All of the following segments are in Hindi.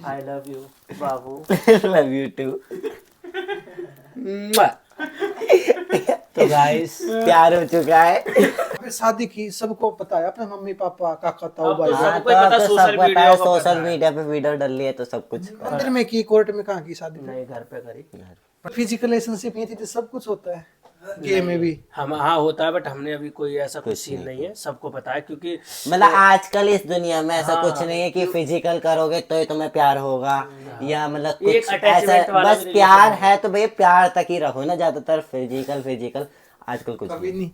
आई लव यू बाबू। Love you too. तो गाइस प्यार हो चुका है। फिर शादी की सबको पता है, अपने मम्मी पापा काका ताऊ अब तो भाई। सब- हाँ, सबको ही पता, तो सोशल सब पता मीडिया है, को सोशल पता है। मीडिया पे वीडियो डल रही है तो सब कुछ। मंदिर में की, कोर्ट में कहाँ की शादी? नहीं घर पे करी। फिजिकल रिलेशनशिप ये चीजें सब कुछ होता है गेम में भी। हम हाँ होता है, बट हमने अभी कोई ऐसा कुछ सीन नहीं है, सबको पता है क्योंकि मतलब आजकल इस दुनिया में ऐसा हाँ, कुछ नहीं है कि फिजिकल करोगे तो ही तुम्हें प्यार होगा या मतलब एक कुछ attachment ऐसा। वाला बस भी प्यार relation है तो भैया प्यार तक ही रखो ना, ज्यादातर फिजिकल आजकल कुछ कभी नहीं।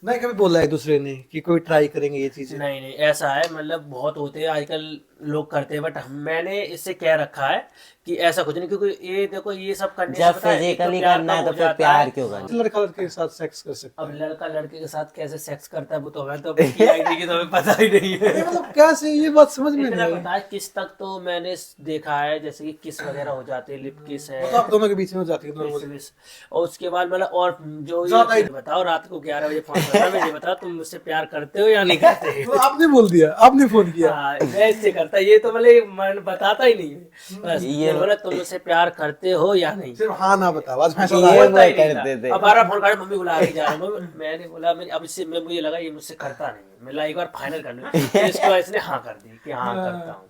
नहीं कभी बोला है दूसरे ने कि कोई ट्राई करेंगे ये चीजें? नहीं नहीं ऐसा है, मतलब बहुत होते हैं आजकल लोग करते हैं, बट मैंने इससे कह रखा है कि ऐसा कुछ नहीं, क्योंकि ये देखो ये सब करने से जब पता है, एक तो फिजिकली प्यार करना है कम तो हो फिर जाता प्यार है। क्यों करना? लड़का लड़के के साथ सेक्स कर सकता अब लड़का लड़के के साथ कैसे सेक्स करता है वो तो हमें तो किया ही नहीं, कि तो हमें पता ही नहीं है। है? मतलब कैसे, ये बात समझ में नहीं इतना आई। पता है किस तक तो मैंने देखा है, जैसे कि किस वगैरह हो जाते हैं, लिप किस है, वो तो आप दोनों के बीच में हो जाती है किस नॉर्मल। विस। और उसके बाद मतलब और जो ज्यादा ही- ये बताओ रात को 11 बजे फोन करता है, मुझे बताओ तुम मुझसे प्यार करते हो या नहीं करते? तो आपने बोल दिया, आपने फोन किया। हाँ, मैं इससे करता, ये तो मतलब मन बताता ही नहीं है। बस ये- ये बोला तुम मुझसे प्यार करते हो या नहीं? सिर्फ हाँ ना बता, बस फैसला ये है। बोलता ही वो नहीं करते था। थे। अब 12 फोन कर, मम्मी बुला के जा रहा हूँ। मैंने बोला अब इससे मुझे लगा ये मुझसे करता नहीं है, मैं एक बार फाइनल कर लूँ। तो इसके बाद इसने हाँ कर दी कि हाँ करता हूँ।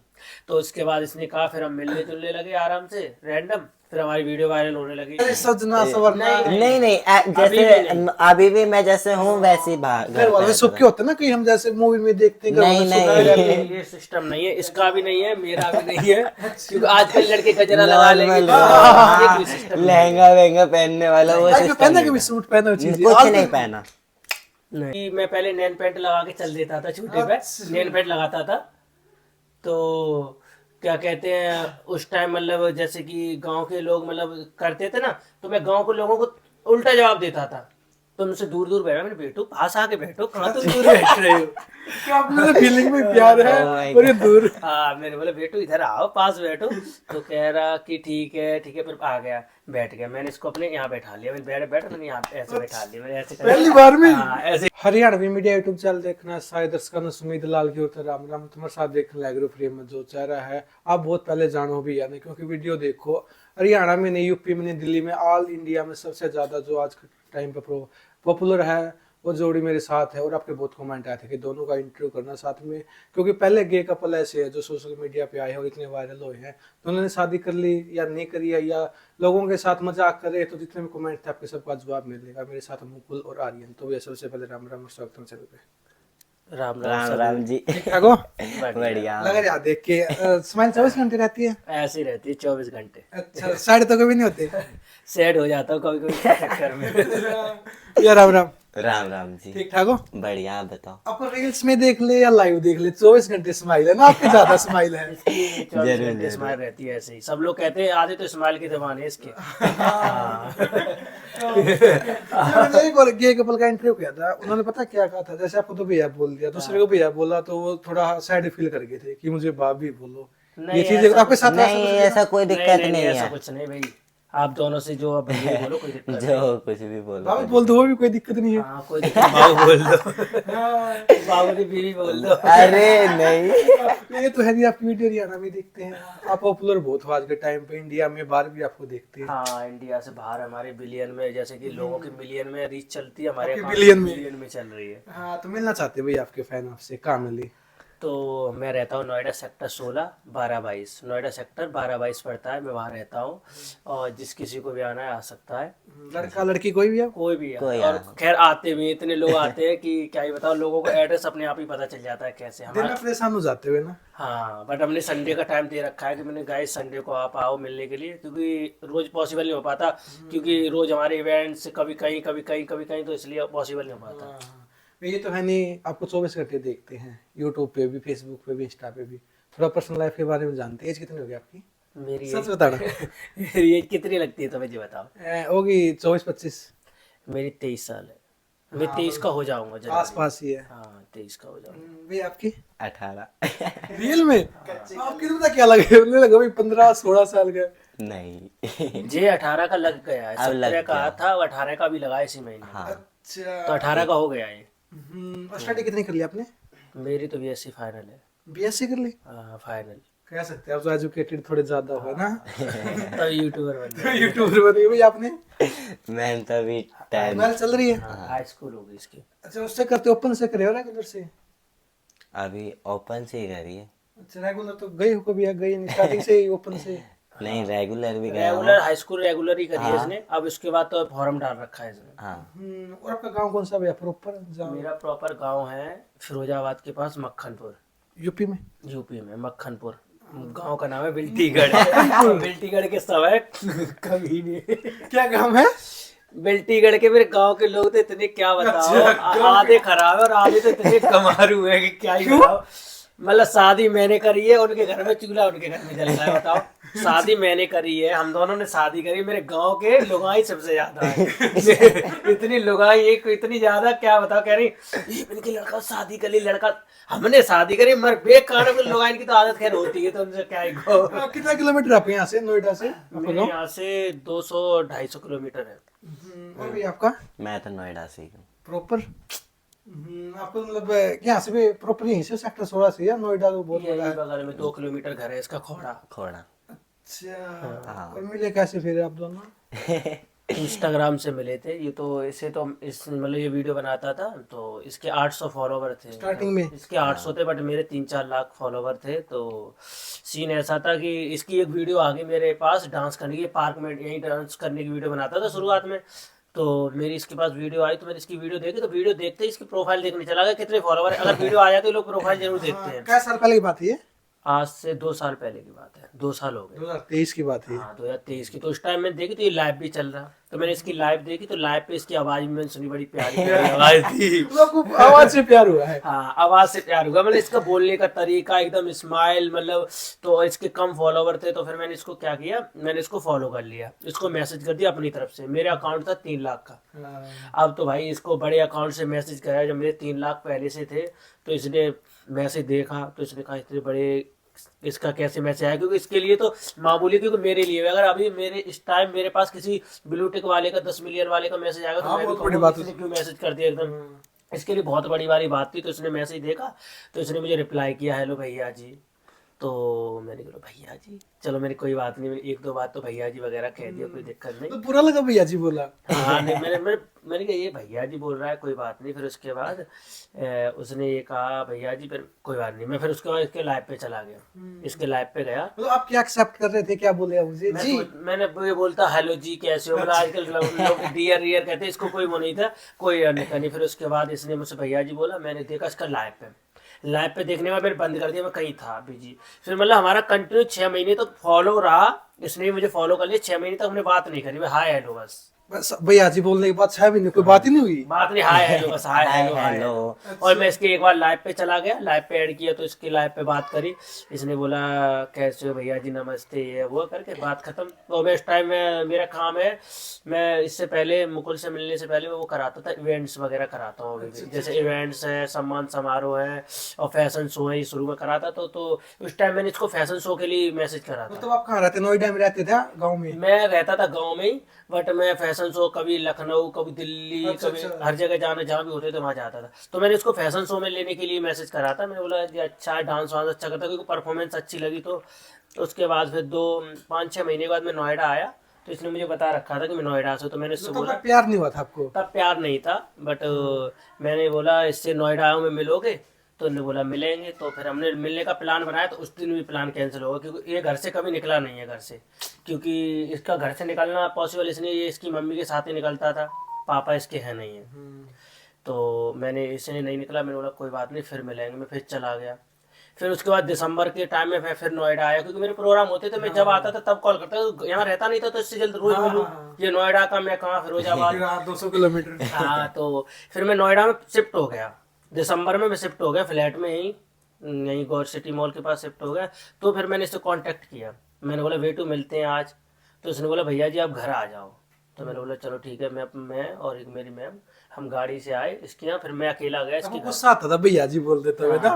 तो उसके बाद इसने कहा, फिर हम मिलने जुलने लगे आराम से रैंडम, फिर हमारी वीडियो वायरल होने लगी। अरे सजना सवरना। नहीं नहीं अभी भी जैसे नहीं। अभी भी मैं जैसे हूँ वैसे ही बाहर घर वाले सुख के होते हैं ना, कहीं हम जैसे मूवी में देखते हैं घर वाले नहीं, सुख नहीं। के रहते हैं। ये सिस्टम नहीं है, इसका भी नहीं है, मेरा भी नहीं है, क्योंकि आजकल लड़के गजरा लगा लेंगे। नॉर्मल ये कोई system नहीं है। लहंगा वहंगा पहनने वाला वो लाइफ में system पहना नहीं कभी था। सूट पहना चीज कुछ नहीं पहना। नहीं, मैं पहले नैन पैंट लगा के चल देता था छूटे पे, नैन पैंट लगाता था। तो क्या कहते हैं उस टाइम, मतलब जैसे कि गांव के लोग मतलब करते थे ना, तो मैं गांव के लोगों को उल्टा जवाब देता था, तुमसे दूर दूर बैठो। मैंने बेटो पास आके बैठो, कहाँ तुम दूर बैठ रहे हो? क्या अपने फीलिंग में प्यार है Oh my और ये दूर। हाँ मैंने बोला बेटो इधर आओ, पास बैठो। तो कह रहा कि ठीक है ठीक है, फिर आ गया, बैठ गया। मैंने इसको अपने यहाँ बैठा लिया, मैंने बैठ बैठ मैंने यहाँ ऐसे बैठा लिया, मैंने ऐसे कर पहली बार में हाँ ऐसे। हरियाणवी मीडिया यूट्यूब चैनल देखना सारे दर्शकों ने सुमित लाल की ओर से राम राम। तुम्हारे साथ देखने लायक ग्रुप में जो चेहरा है आप बहुत पहले जानो भी या नहीं, क्योंकि वीडियो देखो हरियाणा में नहीं, यूपी में नहीं, दिल्ली में, ऑल इंडिया में सबसे ज्यादा जो आज के टाइम पे पॉपुलर है वो जोड़ी मेरे साथ है। और आपके बहुत कमेंट आए थे कि दोनों का इंटरव्यू करना साथ में, क्योंकि पहले गे कपल ऐसे हैं जो सोशल मीडिया पे आए हैं और इतने वायरल हुए हैं। तो उन्होंने शादी कर ली या नहीं करी है या लोगों के साथ मजाक करे, तो जितने भी कमेंट थे आपके सबका जवाब मिलेगा। मेरे साथ मुकुल और आर्यन। तो भैया सबसे पहले राम राम और स्वागत है चैनल पे। राम राम राम जी। ठीक हो? बढ़िया। लग रहा है देख के स्माइल 24 घंटे रहती है। ऐसे ही रहती है 24 घंटे। अच्छा, साइड तो कभी नहीं होते। सैड हो जाता हूँ कभी कभी चक्कर में। या राम राम। राम राम जी। ठीक ठाक हो? बढ़िया, आप बताओ। अपन रील्स में देख ले या लाइव देख ले, 24 घंटे स्माइल है ना, आपके ज्यादा स्माइल है। 24 घंटे स्माइल रहती है ऐसे ही। सब लोग कहते हैं आधे तो स्माइल के दीवाने हैं इसके। हाँ। मैंने एक और गे कपल का इंटरव्यू किया था, उन्होंने पता क्या कहा था, जैसे आपको तो भैया बोल दिया, दूसरे को भैया बोला तो वो थोड़ा सैड फील कर गए थे कि मुझे भाभी बोलो। नहीं, ये चीजें ऐसा आपके साथ नहीं ऐसा कोई दिक्कत नहीं ऐसा है। कुछ नहीं भाई, आप दोनों से जो अब ये बोलो कोई दिक्कत नहीं। जो कुछ भी बोलो। भाभी बोल दो, वो भी कोई दिक्कत नहीं है। हाँ कोई दिक्कत नहीं, बाबू बोल दो, बाबू की बीवी बोल दो। अरे नहीं। ये तो है नहीं, आपकी वीडियो हरियाणा में देखते हैं, आप पॉपुलर बहुत हो आज के टाइम पे, इंडिया में बाहर भी आपको देखते हैं। हाँ इंडिया से बाहर हमारे बिलियन में, जैसे कि लोगों की मिलियन में रीच चलती है, हमारे आपकी account बिलियन में। बिलियन में चल रही है। हाँ, तो मिलना चाहते हैं भाई आपके फैन आपसे, कहाँ मिली? तो मैं रहता हूँ नोएडा सेक्टर 16 1222, नोएडा सेक्टर 1222 पड़ता है, मैं वहाँ रहता हूँ। और जिस किसी को भी आना है आ सकता है, लड़का लड़की कोई भी आप? कोई भी है। कोई और आ। खैर आते भी इतने लोग आते हैं कि क्या ही बताओ, लोगों को एड्रेस अपने आप ही पता चल जाता है कैसे दिन हमारा। में परेशान हो जाते हुए ना। हाँ बट हमने संडे का टाइम दे रखा है कि मैंने गाइस संडे को आप आओ मिलने के लिए, क्योंकि रोज पॉसिबल नहीं हो पाता, क्योंकि रोज हमारे इवेंट्स कभी कहीं कभी कहीं कभी कहीं, तो इसलिए पॉसिबल नहीं हो पाता। हाँ, ये तो है नहीं, आपको 24 घंटे देखते हैं यूट्यूब पे भी, फेसबुक पे भी, इंस्टा पे भी। थोड़ा पर्सनल लाइफ के बारे में जानते हैं। एज कितनी होगी आपकी? मेरी सच बताना। मेरी एज कितनी लगती है तुम्हें, जी बताओ। होगी 24-25 मेरी 23 साल है, मैं 23 का हो जाऊंगा जल्दी। आसपास ही है। हाँ 23 का हो जाऊंगा। भाई आपकी 18। रियल में? आपकी तो पता क्या लगे, मुझे लगा भाई 15-16 साल का। नहीं। जे 18 का लग गया है, अब लग 17 का गया। था, 18 का भी लगा इसी महीने। हाँ। अच्छा, तो 18 का हो गया ये। स्टडी कितनी कर ली आपने? मेरी तो बीएससी फाइनल है। बीएससी कर ली? फाइनल कह सकते हैं आप तो एजुकेटेड थोड़े ज्यादा हो ना। तो यूट्यूबर बन गया। यूट्यूबर बन गए भाई आपने। मैं तो अभी 10 मैल चल रही है। हाई स्कूल होगी इसकी। अच्छा उससे करते ओपन से करे हो रेगुलर से? अभी ओपन से ही करी है। अच्छा रेगुलर तो गई हो कभी या गई नहीं स्टार्टिंग से ही ओपन से? नहीं रेगुलर भी गया हूँ। रेगुलर हाई स्कूल रेगुलर ही करी है इसने। अब इसके बाद तो फॉर्म डाल रखा है इसने। हाँ और आपका गांव कौन सा भैया प्रॉपर? मेरा प्रॉपर गांव है फिरोजाबाद के पास मक्खनपुर, यूपी में। यूपी में मक्खनपुर। गांव का नाम है बिल्टीगढ़। बिल्टीगढ़ के समय कभी नहीं। क्या काम है? बिल्टीगढ़ के मेरे गांव के लोग तो इतने क्या बताओ, आधे खराब है और आधे तो इतने कमारू है कि क्या ही बताओ। मतलब शादी मैंने करी है, उनके घर में चूल्हा उनके घर में जल रहा है। बताओ शादी मैंने करी है, हम दोनों ने शादी करी, मेरे गांव के लुगाई सबसे ज्यादा है। इतनी लुगाई एक इतनी ज्यादा क्या बताओ, कह रही ये इनकी लड़का शादी करी, लड़का हमने शादी करी मर बेकार में। लुगाई की तो आदत खैर होती है, तो उनसे क्या ही कहो। कितना किलोमीटर आपके यहाँ से नोएडा से? मेरे यहाँ से 200-250 किलोमीटर है। और भी आपका मैं तो नोएडा से ही हूँ। प्रॉपर आपको मतलब यहाँ से भी प्रॉपर यहीं से सेक्टर 16 से या नोएडा तो बहुत बड़ा यही है। बगल में 2 किलोमीटर घर है इसका, खोड़ा। खोड़ा। अच्छा और मिले कैसे फिर आप दोनों? इंस्टाग्राम से मिले थे। ये तो इसे तो इस मतलब ये वीडियो बनाता था, तो इसके 800 फॉलोवर थे स्टार्टिंग में। इसके 800 थे, बट मेरे 3-4 लाख फॉलोवर थे। तो सीन ऐसा था कि इसकी एक वीडियो आ गई मेरे पास डांस करने की, पार्क में यहीं डांस करने की वीडियो बनाता था शुरुआत में। तो मेरी इसके पास वीडियो आई, तो मैंने इसकी वीडियो देखी। तो वीडियो देखते ही इसकी प्रोफाइल देखने चला गया कितने फॉलोवर है। अगर वीडियो आ जाए तो लोग प्रोफाइल जरूर देखते हैं। क्या साल पहले की बात है ये? आज से 2 साल पहले की बात है, 2 साल हो गए। 2023 की बात है। हाँ 2023 की। तो उस टाइम मैंने देखी तो ये लाइव भी चल रहा, तो मैंने इसकी लाइव देखी। तो लाइव पे इसकी आवाज भी मैंने सुनी, बड़ी प्यारी प्यारी आवाज थी। आपको आवाज से प्यार हुआ है? हाँ आवाज से प्यार हुआ, मतलब इसका बोलने का तरीका एकदम स्माइल, मतलब। तो इसके कम फॉलोवर थे, तो फिर मैंने इसको क्या किया, मैंने इसको फॉलो कर लिया, इसको मैसेज कर दिया अपनी तरफ से। मेरा अकाउंट था 3 लाख का। अब तो भाई इसको बड़े अकाउंट से मैसेज कराया, जब मेरे 3 लाख पहले से थे। तो इसने मैसेज देखा, तो इसने कहा इतने बड़े इसका कैसे मैसेज आया, क्योंकि इसके लिए तो मामूली, क्योंकि मेरे लिए अगर अभी मेरे इस टाइम मेरे पास किसी ब्लू टिक वाले का 10 मिलियन वाले का मैसेज आएगा तो मैं भी कहूँगा इसने क्यों मैसेज कर दिया एकदम। इसके लिए बहुत बड़ी वाली बात थी। तो इसने मैसेज देखा, तो इसने मुझे रिप्लाई किया हेलो भैया जी। तो मैंने कहा भैया जी, चलो मैंने कोई बात नहीं, 1-2 बात तो भैया जी वगैरह कह दिया, कोई दिक्कत नहीं। तो बुरा लगा भैया जी बोला? हाँ नहीं, मैंने कहा ये भैया जी बोल रहा है, कोई बात नहीं। फिर उसके बाद उसने ये कहा भैया जी, फिर कोई बात नहीं। मैं फिर उसके बाद इसके लाइव पे चला गया, इसके लाइव पे गया। मतलब आप क्या एक्सेप्ट कर रहे थे, क्या बोले मुझे जी? मैंने ये बोलता हेलो जी कैसे हो, मतलब आजकल लोग डियर डियर कहते हैं, इसको कोई वो नहीं था, कोई नहीं। फिर उसके बाद इसने मुझसे भैया जी बोला, मैंने देखा इसका लाइव पे देखने में मैंने बंद कर दिया, मैं कहीं था बिजी। फिर मतलब हमारा कंटिन्यू 6 महीने तक फॉलो रहा, इसने भी मुझे फॉलो कर लिया। 6 महीने तक हमने बात नहीं करी, हाय हेलो बस भैया जी बोलने के बाद 6 महीने कोई बात ही नहीं हुई? बात नहीं, हाय हेलो बस, हाय हेलो। और मैं इसके एक बार लाइव पे चला गया, लाइव पे ऐड किया, तो इसके लाइव पे बात करी। इसने बोला कैसे हो भैया जी, नमस्ते, ये वो करके बात खत्म। तो मैं इस टाइम में मेरा काम है, मैं इससे पहले मुकुल से मिलने से पहले वो कराता था, इवेंट्स वगैरह कराता हूँ। जैसे इवेंट्स है, सम्मान समारोह है और फैशन शो है, ये शुरू में कराता। तो उस टाइम मैंने इसको फैशन शो के लिए मैसेज करा था। तो आप कहाँ रहते? नोएडा में रहते थे? गाँव में? मैं रहता था गाँव में ही, बट मैं फैशन शो कभी लखनऊ, कभी दिल्ली, कभी हर जगह जाना, जहाँ भी होते थे वहाँ जाता था। तो मैंने इसको फैशन शो में लेने के लिए मैसेज करा था। मैंने बोला जी अच्छा है, डांस वांस अच्छा करता, क्योंकि परफॉर्मेंस अच्छी लगी। तो उसके बाद फिर 5-6 महीने के बाद मैं नोएडा आया, तो इसने मुझे बता रखा था कि मैं नोएडा से। तो मैंने इससे बोला, प्यार नहीं हुआ था आपको तब प्यार नहीं था, बट मैंने बोला इससे नोएडा आया हूँ मैं, मिलोगे? तो उन्होंने बोला मिलेंगे। तो फिर हमने मिलने का प्लान बनाया, तो उस दिन भी प्लान कैंसिल होगा, क्योंकि ये घर से कभी निकला नहीं है घर से, क्योंकि इसका घर से निकलना पॉसिबल इसलिए, ये इसकी मम्मी के साथ ही निकलता था, पापा इसके हैं नहीं है। तो मैंने इसने नहीं निकला, मैंने बोला कोई बात नहीं फिर मिलेंगे। मैं फिर चला गया। फिर उसके बाद दिसंबर के टाइम में मैं फिर नोएडा आया, क्योंकि मेरे प्रोग्राम होते थे, मैं जब आता था तब कॉल करता था, यहाँ रहता नहीं था, तो इससे जल्द रोज मिलूँ। ये नोएडा का, मैं कहाँ फिरोजाबाद 200 किलोमीटर। हाँ तो फिर मैं नोएडा में शिफ्ट हो गया, दिसंबर में मैं शिफ्ट हो गया, फ्लैट में यहीं गौर सिटी मॉल के पास शिफ्ट हो गया। तो फिर मैंने इससे कांटेक्ट किया, मैंने बोला वेटू मिलते हैं आज। तो उसने बोला भैया जी आप घर आ जाओ। तो मैंने बोला चलो ठीक है। मैं और एक मेरी मैम, हम गाड़ी से आए इसके यहाँ। फिर मैं अकेला गया इसके घर। गुस्सा आता था भैया जी बोल देते हुए ना?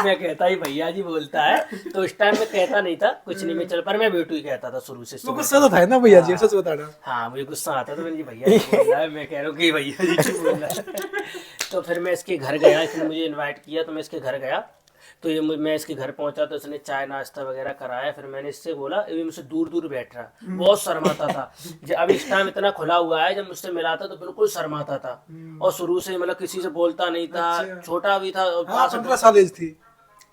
मैं कहता ही भैया जी बोलता है, तो उस टाइम में कहता नहीं था कुछ नहीं, मैं चल, पर मैं बेटू ही कहता था शुरू से। गुस्सा तो था ना भैया जी, सच बताना। हाँ मुझे गुस्सा आता था, मैंने भैया जी बोल रहा है, मैं कह रहा हूँ कि भैया जी क्यों बोल रहा है। तो फिर मैं इसके घर गया, इसने मुझे इनवाइट किया, तो मैं इसके घर गया। तो ये मैं इसके घर पहुंचा तो इसने चाय नाश्ता वगैरह कराया। फिर मैंने इससे बोला, ये मुझसे दूर दूर बैठ रहा, बहुत शर्माता था। अब इस टाइम इतना खुला हुआ है, जब मुझसे मिला था तो बिल्कुल शर्माता था और शुरू से मतलब किसी से बोलता नहीं था, छोटा भी था और हाँ, 15 साल एज थी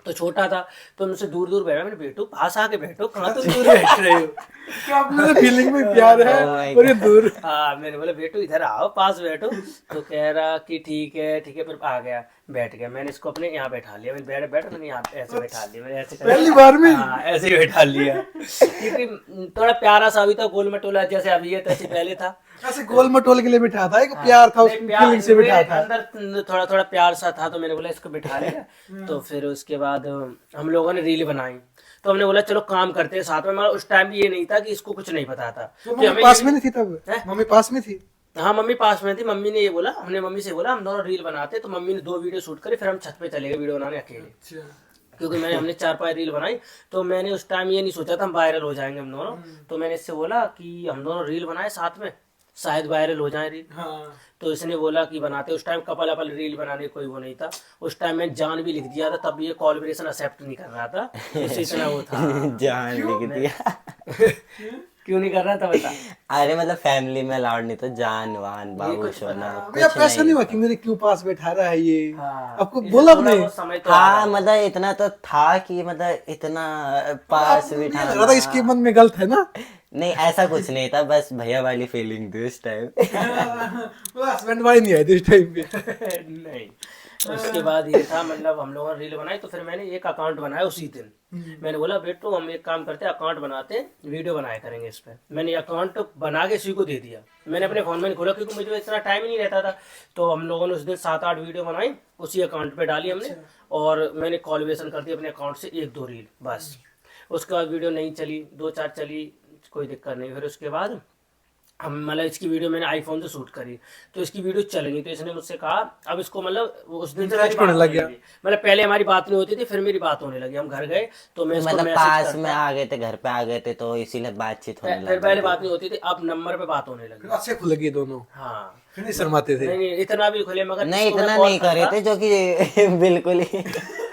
तो छोटा था, तो मुझसे दूर दूर बैठा। मैंने बेटू पास आके बैठो, कहाँ तुम दूर बैठ रहे हो? क्या आपने फीलिंग में प्यार है और ये दूर। हाँ मैंने बोला बेटू इधर आओ पास बैठो, तो कह रहा कि ठीक है ठीक है। फिर आ गया, बैठ गया। मैंने इसको अपने यहाँ बैठा लिया, मैंने बैठ मैंने यहाँ ऐसे बैठा लिया, मैंने ऐसे पहली बार में हाँ ऐसे ही बैठा लिया, क्योंकि थोड़ा प्यारा सा भी था, गोल मटोला जैसे अभी है तैसे पहले था। ऐसे गोल मटोल के लिए बिठा था, एक प्यार था, उस फीलिंग से बिठा था। अंदर थोड़ा थोड़ा प्यार सा था, तो मैंने बोला इसको बिठा लिया। तो फिर उसके बाद हम लोगों ने रील बनाई, तो हमने बोला चलो काम करते हैं साथ में। मगर उस टाइम भी ये नहीं था कि इसको कुछ नहीं पता था। तो मम्मी पास में नहीं थी तब? मम्मी पास में थी? हाँ मम्मी पास में थी। मम्मी ने ये बोला, हमने मम्मी से बोला हम दोनों रील बनाते, तो मम्मी ने 2 वीडियो शूट करे, फिर हम छत पे चले गए वीडियो बनाने अकेले, क्योंकि हमने 4-5 रील बनाई। तो मैंने उस टाइम ये नहीं सोचा था हम वायरल हो जाएंगे हम दोनों। तो मैंने इससे बोला कि हम दोनों रील बनाए साथ में, शायद वायरल हो जाए रील। हाँ। तो इसने बोला कि बनाते। उस टाइम कपल अपल रील बनाने कोई वो नहीं था। उस टाइम मैंने जान भी लिख दिया था, तब ये कोलैबोरेशन एक्सेप्ट नहीं कर रहा था, उससे इतना वो था। जान लिख दिया। क्यों नहीं कर रहा था बता? अरे मतलब फैमिली में अलाउड नहीं, तो जान वान बाबू सोना अभी आपको ऐसा नहीं हुआ कि मेरे क्यों पास बैठा रहा है ये? हाँ, आपको बोला आपने? समय तो आ हाँ मतलब इतना तो था कि मतलब इतना पास ये बिठा लग रहा था इसके मन में गलत है ना? नहीं ऐसा कुछ नहीं था, बस भैया वाली फीलिंग थी उस टाइम। हस्बैंड वाली नहीं आई थी इस टाइम पे। नहीं। उसके बाद ये था, मतलब हम लोगों ने रील बनाई, तो फिर मैंने एक अकाउंट बनाया उसी दिन। मैंने बोला बेटो हम एक काम करते हैं, अकाउंट बनाते हैं, वीडियो बनाया करेंगे इस पे। मैंने अकाउंट बना के इसी को दे दिया। मैंने अपने फोन में नहीं खोला, क्योंकि मुझे इतना टाइम ही नहीं रहता था। तो हम लोगों ने उस दिन 7-8 वीडियो बनाई, उसी अकाउंट पे डाली हमने, और मैंने कोलैबोरेशन कर दी अपने अकाउंट से 1-2 रील बस। उसके बाद वीडियो नहीं चली, 2-4 चली, कोई दिक्कत नहीं। फिर उसके बाद हम मतलब इसकी वीडियो मैंने आईफोन से शूट करी, तो इसकी वीडियो चल गई। तो इसने मुझसे कहा अब इसको मतलब उस दिन से मेरी बात लग गया। होने लगी। मतलब पहले हमारी बात नहीं होती थी, फिर मेरी बात होने लगी। हम घर गए तो मैं इसको मतलब मैसेज पास करता, में आ गए थे, घर पे आ गए थे, तो इसीलिए बातचीत होने फिर लगी। पहले बात नहीं होती थी, अब नंबर पे बात होने लगी। अच्छे खुल गए दोनों, हाँ फिर नहीं शर्माते थे। नहीं इतना भी खुले, मगर नहीं इसको मैं इतना कॉल नहीं करे करता- थे, जो कि बिल्कुल ही।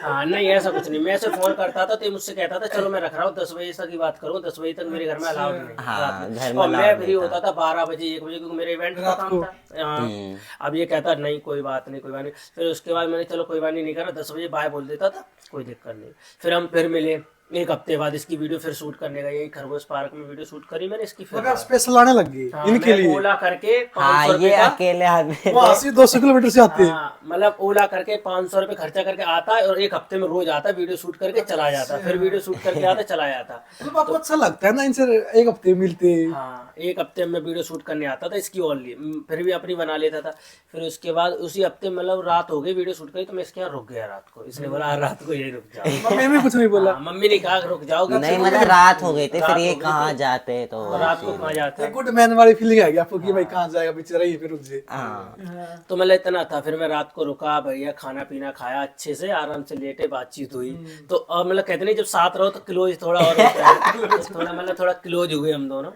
हाँ नहीं ऐसा कुछ नहीं। मैं ऐसे फोन करता था तो ये मुझसे कहता था चलो मैं रख रहा हूँ, 10 बजे तक की बात करूँ। 10 बजे तक मेरे घर में अलाउड नहीं। हाँ, रात में। घर में और मैं allowed फ्री नहीं होता था 12 बजे 1 बजे, क्योंकि मेरे इवेंट का काम था। हाँ। अब ये कहता नहीं कोई बात नहीं कोई बात नहीं। फिर उसके बाद मैंने चलो कोई बात नहीं करा, 10 बजे बाय बोल देता था, कोई दिक्कत नहीं। फिर हम फिर मिले 1 हफ्ते बाद, इसकी वीडियो फिर शूट करने गए, यही खरगोश पार्क में वीडियो शूट करी मैंने इसकी। फिर मगर स्पेशल आने लग गई हाँ, इनके मैं लिए। ओला करके 500 हाँ रुपए ये का, अकेले आदमी। वहाँ से 200 किलोमीटर से आते हैं। हाँ मतलब ओला करके 500 रुपए खर्चा करके आता है, और 1 हफ्ते में रोज आता, वीडियो शूट करके चला जाता, फिर वीडियो शूट करके आता चला जाता। मतलब आपको अच्छा लगता है ना इनसे 1 हफ्ते मिलते? हाँ 1 हफ्ते में वीडियो शूट करने आता था इसकी ओनली, फिर भी अपनी बना लेता था। फिर उसके बाद उसी हफ्ते मतलब रात हो गई वीडियो शूट करी, तो मैं इसके यहाँ रुक गया रात को। इसने बोला रात को यही रुक जाओ। मम्मी भी कुछ नहीं बोला? हाँ, मम्मी ने कहा रुक जाओगे। नहीं मतलब रात हो गई थी, फिर ये कहाँ जाते तो रात को कहाँ जाता है। गुड मैन वाली फीलिंग आ गई आपको कि भाई कहाँ जाएगा बेचारा, ये फिर रुक जाए। हाँ। तो मतलब इतना था। फिर मैं रात को रुका, भैया खाना पीना खाया, अच्छे से आराम से लेटे, बातचीत हुई। तो अब मतलब कहते नहीं जब साथ रहो तो क्लोज थोड़ा और होता है। तो थोड़ा मतलब थोड़ा क्लोज हुए हम दोनों।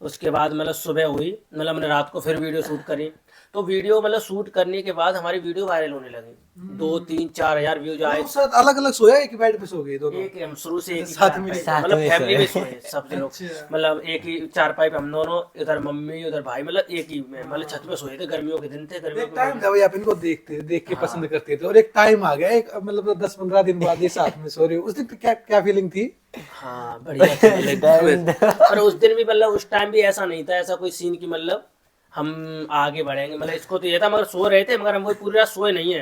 उसके बाद मतलब सुबह हुई, मतलब मैंने रात को फिर वीडियो शूट करी। तो वीडियो मतलब शूट करने के बाद हमारी वीडियो वायरल होने लगी। 2-3-4 हजार व्यूज आए। साथ अलग अलग सोया, एक बेड पे सो गए दोनों? एक हम शुरू से एक ही साथ चारपाई में- पे, साथ मतलब में फैमिली में सोए। सोए सब लोग। मतलब एक ही चारपाई पे हम दोनों, इधर मम्मी उधर भाई, मतलब एक ही में, मतलब छत पे सोए थे। गर्मियों के दिन थे, गर्मियों एक के टाइम था भाई आप इनको देख के पसंद करते थे, और एक टाइम आ गया एक मतलब 10-15 दिन बाद ये साथ में सो रहे हो। उस दिन क्या क्या फीलिंग थी? हाँ बढ़िया थी मतलब। पर उस दिन भी मतलब उस टाइम भी ऐसा नहीं था, ऐसा कोई सीन की मतलब हम आगे बढ़ेंगे। मतलब इसको तो ये था, मगर सो रहे थे, मगर हम वो पूरी रात सोए नहीं है।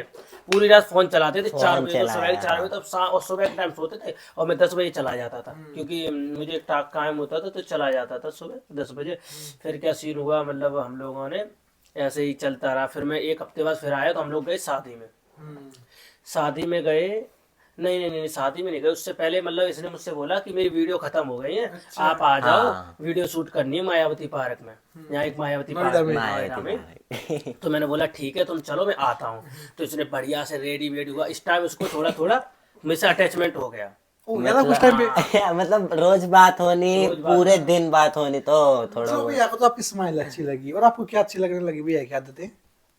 पूरी रात फोन चलाते थे 4 बजे, तो सुबह के 4 बजे तक, और सुबह के टाइम सोते थे, और मैं 10 बजे चला जाता था, क्योंकि मुझे एक टाक कायम होता था, तो चला जाता था सुबह 10 बजे। फिर क्या सीन हुआ, मतलब हम लोगों ने ऐसे ही चलता रहा। फिर मैं 1 हफ्ते बाद फिर आया, तो हम लोग गए शादी में। शादी में गए, नहीं शादी में नहीं गए, उससे पहले मतलब इसने मुझसे बोला कि मेरी वीडियो खत्म हो गई है, आप आ जाओ, वीडियो शूट करनी है मायावती पार्क में। यहाँ एक मायावती पार्क है नोएडा में। तो मैंने बोला ठीक है तुम चलो, मैं आता हूँ। तो इसने बढ़िया से रेडी वेडी हुआ। इस टाइम उसको थोड़ा थोड़ा मुझसे अटैचमेंट हो गया। उस टाइम पे मतलब रोज बात होनी, पूरे दिन बात होनी, तो थोड़ा तो भैया को तो आपकी स्माइल अच्छी लगी, और आपको क्या अच्छी लगने लगी भैया की आदतें?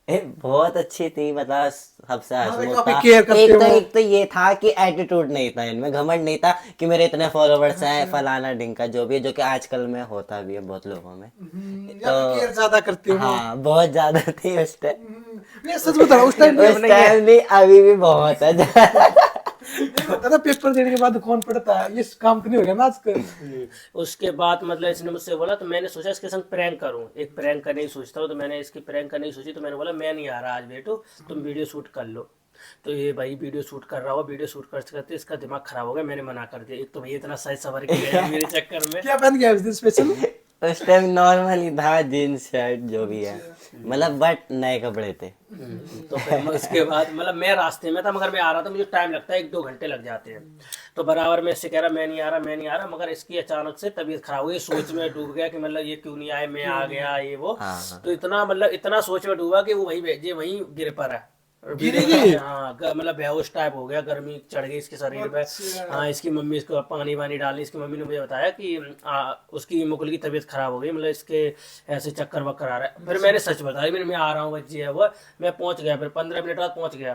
बहुत अच्छी थी, मतलब सबसे हंसमुख काफी था। care करते हो। एक तो ये था कि एटीट्यूड नहीं था इनमें, घमंड नहीं था कि मेरे इतने फॉलोवर्स हैं, फलाना ढिंका जो भी है, जो कि आजकल में होता भी है बहुत लोगों में। या फिर केयर ज्यादा करते हो। हाँ बहुत ज्यादा थी उस टाइम। मैं सच बता रहा हूँ, उस टाइम उस टाइम नहीं, अभी भी बहुत है। दादा पेपर देने के बाद कौन पढ़ता है, ये काम तो नहीं हो गया ना आजकल। उसके बाद मतलब इसने मुझसे बोला, तो मैंने सोचा इसके संग प्रैंक करूं, एक प्रैंक करने की सोचता हूँ, तो मैंने इसकी प्रैंक करने की सोची, तो मैंने बोला मैं नहीं आ रहा आज बेटू, तुम वीडियो शूट कर लो। तो ये भाई वीडियो शूट कर रहा हो, वीडियो शूट करते करते इसका दिमाग खराब हो गया, मैंने मना कर दिया। एक तो भाई इतना सज सवर के गया मेरे चक्कर में। क्या पहन गया उस दिन स्पेशल? उस टाइम नॉर्मल ही था, जीन्स शर्ट जो भी है, मतलब बट नए कपड़े थे। तो फिर मैं उसके बाद मतलब मैं रास्ते में था, मगर मैं आ रहा था, मुझे टाइम लगता है 1-2 घंटे लग जाते हैं। तो बराबर मैं इससे कह रहा मैं नहीं आ रहा, मैं नहीं आ रहा, मगर इसकी अचानक से तबीयत खराब हुई, सोच में डूब गया कि मतलब ये क्यों नहीं आए, मैं आ गया ये वो। हाँ। तो इतना मतलब इतना सोच में डूबा कि वो वहीं गिर पड़ा। हाँ मतलब बेहोश टाइप हो गया, गर्मी चढ़ गई इसके शरीर पे। हाँ इसकी मम्मी इसको पानी वानी डाली, इसकी मम्मी ने मुझे बताया कि उसकी मुकुल की तबीयत खराब हो गई, मतलब इसके ऐसे चक्कर वक्कर आ रहा है। फिर मैंने सच बताया, मैं आ रहा हूँ बच्ची है वो, मैं पहुंच गया, फिर 15 मिनट बाद पहुंच गया,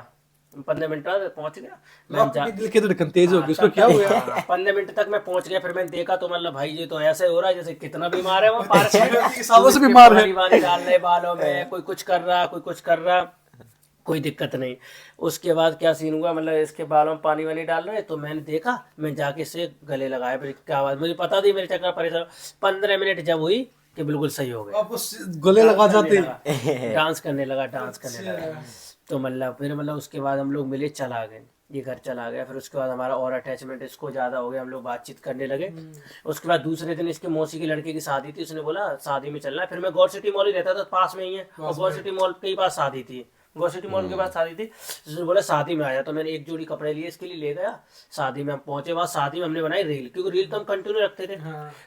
15 मिनट बाद पहुंच गया मैं। दिल की धड़कन तेज हो गई, उसको क्या हुआ? 15 मिनट तक मैं पहुंच गया, फिर मैंने देखा तो मतलब भाई ये तो ऐसे हो रहा है जैसे कितना बीमार है वो पार्क में। सालों से बीमार है। पानी वानी डाल रहे बालों में, कोई कुछ कर रहा, कोई कुछ कर रहा, कोई दिक्कत नहीं। उसके बाद क्या सीन हुआ, मतलब इसके बालों में पानी वानी डाल रहे, तो मैंने देखा, मैं जाके इसे गले लगाया, फिर क्या आवाज, मुझे पता थी मेरे चक्कर परेशान। 15 मिनट जब हुई कि बिल्कुल सही हो गया, आप उस गले लगा जाते। डांस करने लगा, डांस करने लगा। तो मतलब फिर मतलब उसके बाद हम लोग मिले, चला गए, ये घर चला गया। फिर उसके बाद हमारा और अटैचमेंट इसको ज़्यादा हो गया, हम लोग बातचीत करने लगे। उसके बाद दूसरे दिन इसके मौसी की लड़के की शादी थी, उसने बोला शादी में चलना है। फिर मैं गौर सिटी मॉल ही रहता था, पास में ही है, और गौर सिटी मॉल के ही पास शादी थी, गौर सिटी मॉल के पास शादी थी। उसने बोला शादी में आया, तो मैंने एक जोड़ी कपड़े लिए इसके लिए, ले गया। शादी में हम पहुंचे, वहाँ शादी में हमने बनाई रील, क्योंकि रील तो हम कंटिन्यू रखते थे।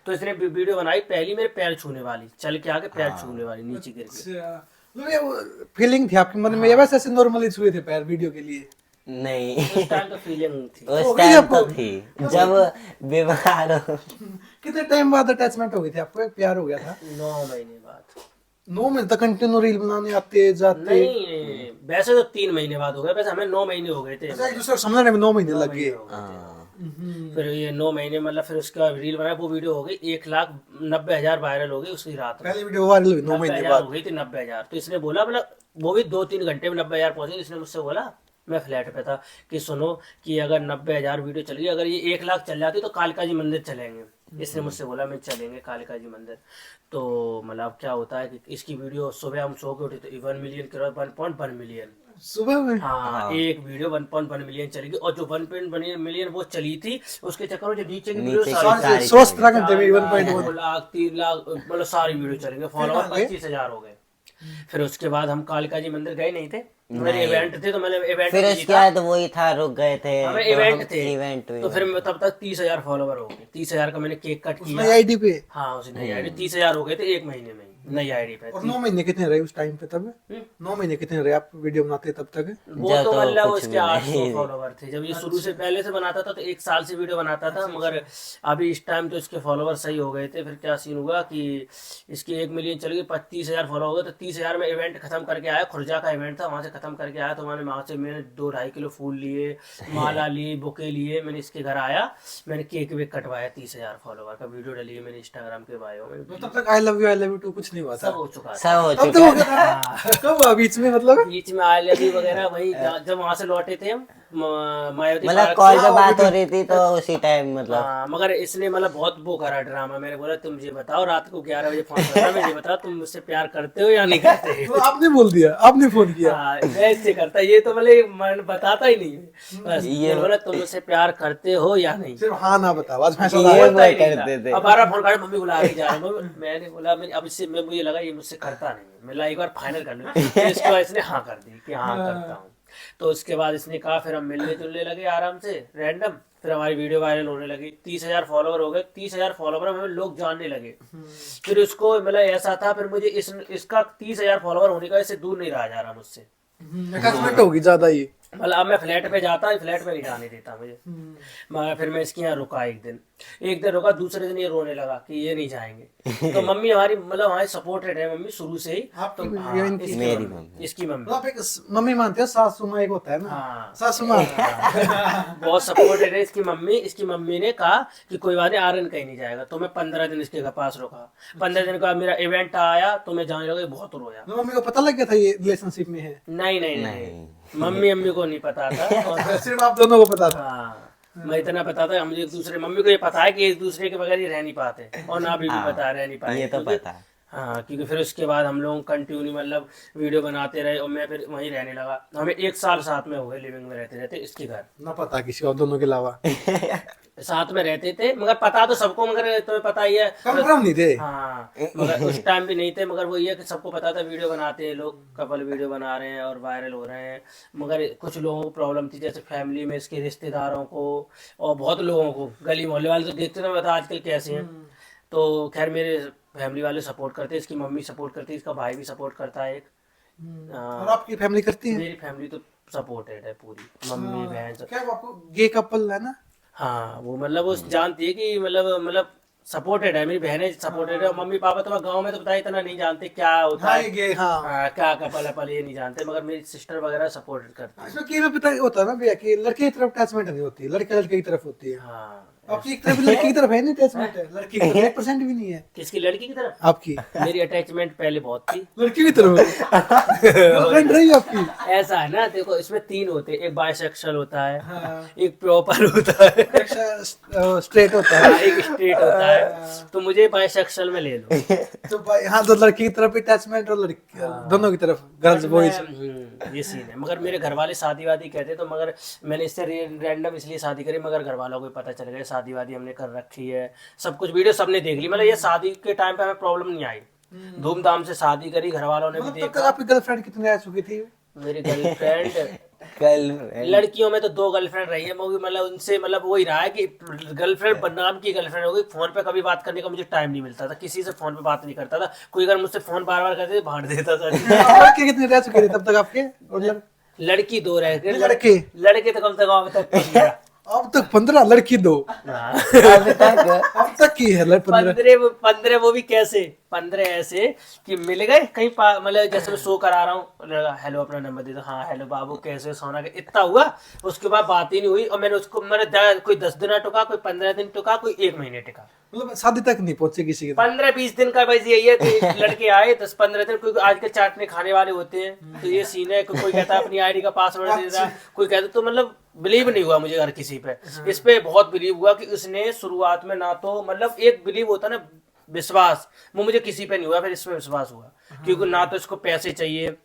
तो इसने वीडियो बनाई, पहली मेरे पैर छूने वाली, चल के आगे पैर छूने वाली, नीचे गिर के। फीलिंग थी आपके मन में, या वैसे ऐसे नॉर्मली छुए थे पैर वीडियो के लिए? नहीं, उस टाइम तो फीलिंग थी। उस टाइम तो थी जब बीमार हो। कितने टाइम बाद अटैचमेंट हो गई थी आपको, प्यार हो गया था? 9 महीने बाद। 9 महीने तक कंटिन्यू रील बनाने आते जाते? नहीं वैसे तो 3 महीने बाद हो गए, वैसे हमें 9 महीने हो गए थे। एक दूसरे को समझने में 9 महीने लग गए। फिर ये 9 महीने मतलब, फिर उसके बाद रील बनाया, वो वीडियो हो गई 1,90,000 वायरल हो गई उसी रात में। पहली वीडियो वायरल हुई 9 महीने 90,000 बाद। हो गई थी, 90,000। तो इसने बोला, मतलब वो भी 2-3 घंटे में 90,000 पहुंचे। इसने मुझसे बोला, मैं फ्लैट पे था, कि सुनो कि अगर 90,000 वीडियो चल गई, अगर ये 1 लाख चल जाती तो कालिका जी मंदिर चलेंगे। इसने मुझसे बोला मैं चलेंगे कालिका जी मंदिर। तो मतलब क्या होता है कि इसकी वीडियो सुबह हम सो के उठे तो 1 मिलियन के 1.1 मिलियन सुबह में? हाँ एक वीडियो 1.1 मिलियन चलेगी, और जो 1.1 मिलियन वो चली थी, उसके चक्कर में जो नीचे की वीडियो सारी 17 घंटे में 1.1 लाख 3 लाख मतलब सारी वीडियो चलेंगे, फॉलोवर 25,000 हो गए। फिर उसके बाद हम कालिका जी मंदिर गए नहीं थे, मेरे इवेंट थे, तो मैंने इवेंट फिर उसके बाद वही था, रुक गए थे, हमें तो इवेंट हम थे, इवेंट तो फिर तब तक 30,000 फॉलोवर हो गए। 30,000 का मैंने केक कट किया नई आईडी पे। हाँ उस नई आईडी 30,000 हो गए थे 1 महीने में नई आईडी पे। और 9 महीने कितने रहे उस टाइम पे तब? 9 महीने कितने रहे आप वीडियो बनाते तब तक? वो तो मतलब उसके 800 फॉलोवर थे जब ये शुरू से पहले से बनाता था, तो 1 साल से वीडियो बनाता था, मगर अभी इस टाइम तो इसके फॉलोवर सही हो गए थे। फिर क्या सीन हुआ कि इसकी 1 मिलियन चल गई, 30,000 फॉलोवर हो गए, तो 30,000 में इवेंट खत्म करके आया, खुर्जा का इवेंट था, वहाँ से खत्म करके आया। तो वहाँ से मैंने 2-2.5 किलो फूल लिए, माला ली, बुके लिए, मैंने इसके घर आया, मैंने केक वेक कटवाया, 30,000 फॉलोवर का वीडियो डाली है मैंने इंस्टाग्राम के बायो में। तब तक आई लव यू टू कुछ नहीं हुआ था? सब हो चुका था, सब हो तब तो चुका हो गया था। कब हुआ बीच में, मतलब बीच में आई लव यू वगैरह वही जब वहाँ से लौटे थे हम मायावती मतलब पार्क कॉल से। पे बात हो रही थी तो उसी टाइम मतलब हाँ, मगर इसने मतलब बहुत वो करा ड्रामा। मैंने बोला तुम मुझे बताओ, रात को 11 बजे फोन करना, मुझे बताओ तुम मुझसे प्यार करते हो या नहीं करते। तो आपने बोल दिया, आपने फोन किया? हाँ मैं इससे करता, ये तो मतलब मन बताता ही नहीं है। बस ये- ये बोला तुम मुझसे प्यार करते हो या नहीं, सिर्फ हाँ ना बताओ, आज फैसला ये आया। बोलता ही नहीं करते थे। था। अब 12 फोन कर मम्मी बुला रही जा रही है। मैंने बोला अब इससे मुझे लगा ये मुझसे करता नहीं है, मैं एक बार फाइनल कर लूँ। तो इसके बाद इसने हाँ कर दी कि हाँ करता हूँ। तो उसके बाद इसने कहा, फिर हम मिलने जुलने लगे आराम से रैंडम। फिर हमारी वीडियो वायरल होने लगी, 30,000 फॉलोवर हो गए। 30,000 फॉलोवर में लोग जानने लगे। फिर उसको मतलब ऐसा था, फिर मुझे इसका 30,000 फॉलोवर होने का इससे दूर नहीं रहा जा रहा मुझसे। अटैचमेंट होगी ज्यादा ही। मतलब अब मैं फ्लैट पे जाता, फ्लैट पे नहीं जाने देता मुझे। मगर फिर मैं इसके यहाँ रुका एक दिन रुका, दूसरे दिन ये रोने लगा कि ये नहीं जाएंगे। तो मम्मी हमारी मतलब हमारी सपोर्टेड है मम्मी शुरू से ही। आपकी तो या इनकी? इसकी मेरी मम्मी, इसकी मम्मी मतलब आप एक मम्मी मानते हो, सासू माँ एक होता है ना। हाँ। सासू माँ बहुत सपोर्टेड है इसकी मम्मी। इसकी मम्मी ने कहा कि कोई बात नहीं, आर्यन कहीं नहीं जाएगा। तो मैं 15 दिन इसके घर पास रुका। 15 दिन के बाद मेरा इवेंट आया तो मैं जाने लगा, बहुत रोया। मम्मी को पता लग गया था ये रिलेशनशिप में है? नहीं नहीं नहीं, मम्मी को नहीं पता था। और सिर्फ आप दोनों को पता था? हाँ, मैं इतना पता था, हम एक दूसरे, मम्मी को ये पता है कि एक दूसरे के बगैर ये रह नहीं पाते, और ना अभी भी पता रह नहीं पाए। ये तो पता है। हाँ, क्योंकि फिर उसके बाद हम लोग कंटिन्यू मतलब वीडियो बनाते रहे, और मैं फिर वहीं रहने लगा। हमें 1 साल साथ में हो गए, लिविंग में रहते रहते इसके घर। ना पता किसी और दोनों के अलावा? साथ में रहते थे, मगर पता तो सबको, मगर तुम्हें पता ही है। कंफर्म नहीं थे? हाँ, मगर उस टाइम भी नहीं थे, मगर वो ये कि सबको पता था वीडियो बनाते हैं लोग, कपल वीडियो बना रहे हैं और वायरल हो रहे हैं। मगर कुछ लोगों को प्रॉब्लम थी, जैसे फैमिली में, इसके रिश्तेदारों को, और बहुत लोगों को, गली मोहल्ले वाले तो देखते ना बता आजकल कैसे हैं। तो खैर मेरे फैमिली वाले सपोर्ट करते हैं, इसकी मम्मी सपोर्ट करती है, इसका भाई भी सपोर्ट करता है एक। और आपकी फैमिली करती है? मेरी फैमिली तो सपोर्टेड है पूरी, मम्मी बहन सब। क्या वो आपको गे कपल है ना? हाँ, वो मतलब वो जानती है कि मतलब सपोर्टेड है, मेरी बहनें सपोर्टेड है। और मम्मी पापा तो गांव में तो पता है इतना नहीं जानते क्या होता हाँ, है। ये गे, हाँ। हाँ, क्या कपल अपल ये नहीं जानते, मगर मेरी सिस्टर वगैरह सपोर्ट करती है। इसमें के में पता होता है ना भैया कि लड़के की तरफ अटैचमेंट नहीं होती, लड़के लड़के की तरफ होती है। हाँ, आपकी एक तरफ, लड़की की तरफ है नहीं अटैचमेंट? है लड़की की 1% भी नहीं है किसकी, लड़की की तरफ? आपकी? मेरी अटैचमेंट पहले बहुत थी। लड़की की तरफ गर्लफ्रेंड रही है आपकी? ऐसा है ना, देखो इसमें 3 होते हैं, एक बायसेक्सुअल होता है, हाँ। एक प्रॉपर होता है, स्ट्रेट होता है, एक स्ट्रेट होता है। तो मुझे बायसेक्सुअल में ले लो। तो भाई हाँ, तो लड़की की तरफ अटैचमेंट और लड़की दोनों की तरफ, गर्ल्स बॉयज। ये सीन है। मगर मेरे घर वाले शादी वादी कहते, तो मगर मैंने इससे रैंडम इसलिए शादी करी, मगर घर वालों को पता चल गया शादी वादी हमने कर रखी है, सब कुछ वीडियो सबने देख ली। मतलब ये शादी के टाइम पे हमें प्रॉब्लम नहीं आई, धूमधाम से शादी करी, घर वालों ने भी तब तक देखा। आपकी गर्लफ्रेंड कितनी रह चुकी थी? मेरी गर्लफ्रेंड कल लड़कियों में तो 2 गर्लफ्रेंड रही है, वो भी मतलब उनसे मतलब वही रहा है कि गर्लफ्रेंड नाम की गर्लफ्रेंड हो गई। फोन पे कभी बात करने का मुझे टाइम नहीं मिलता था, किसी से फोन पे बात नहीं करता था। कोई अगर मुझसे फोन बार बार करते भाड़ देता था। लड़के कितने रह चुके थे तब तक आपके? और लड़की 2 रह गए, लड़के? लड़के तो कम से कम अब तक 15। अब तक 15, लड़की 2। हाँ। अब तक की है 15? 15 वो भी कैसे, 15 ऐसे कि मिल गए कहीं मतलब जैसे मैं शो करा रहा हूँ, हेलो अपना नंबर दे दो, हाँ हेलो बाबू कैसे, सोना के, इतना हुआ। उसके बाद बात ही नहीं हुई, और मैंने उसको कोई 10 दिन टुका, कोई 15 दिन टुका, कोई 1 महीने टिका। मतलब शादी तक नहीं पहुंचे किसी के? 15-20 दिन का बस यही है कि लड़के आए 10-15 दिन, कोई आजकल चाटने खाने वाले होते हैं, तो ये सीन है। कोई कहता है अपनी आईडी का पासवर्ड दे रहा, कोई कहता, तो मतलब बिलीव नहीं हुआ मुझे हर किसी पे। इस पे बहुत बिलीव हुआ कि उसने शुरुआत में ना, तो मतलब एक बिलीव होता ना विश्वास, वो मुझे किसी पे नहीं हुआ, फिर इस पे विश्वास हुआ। क्योंकि ना तो इसको पैसे चाहिए,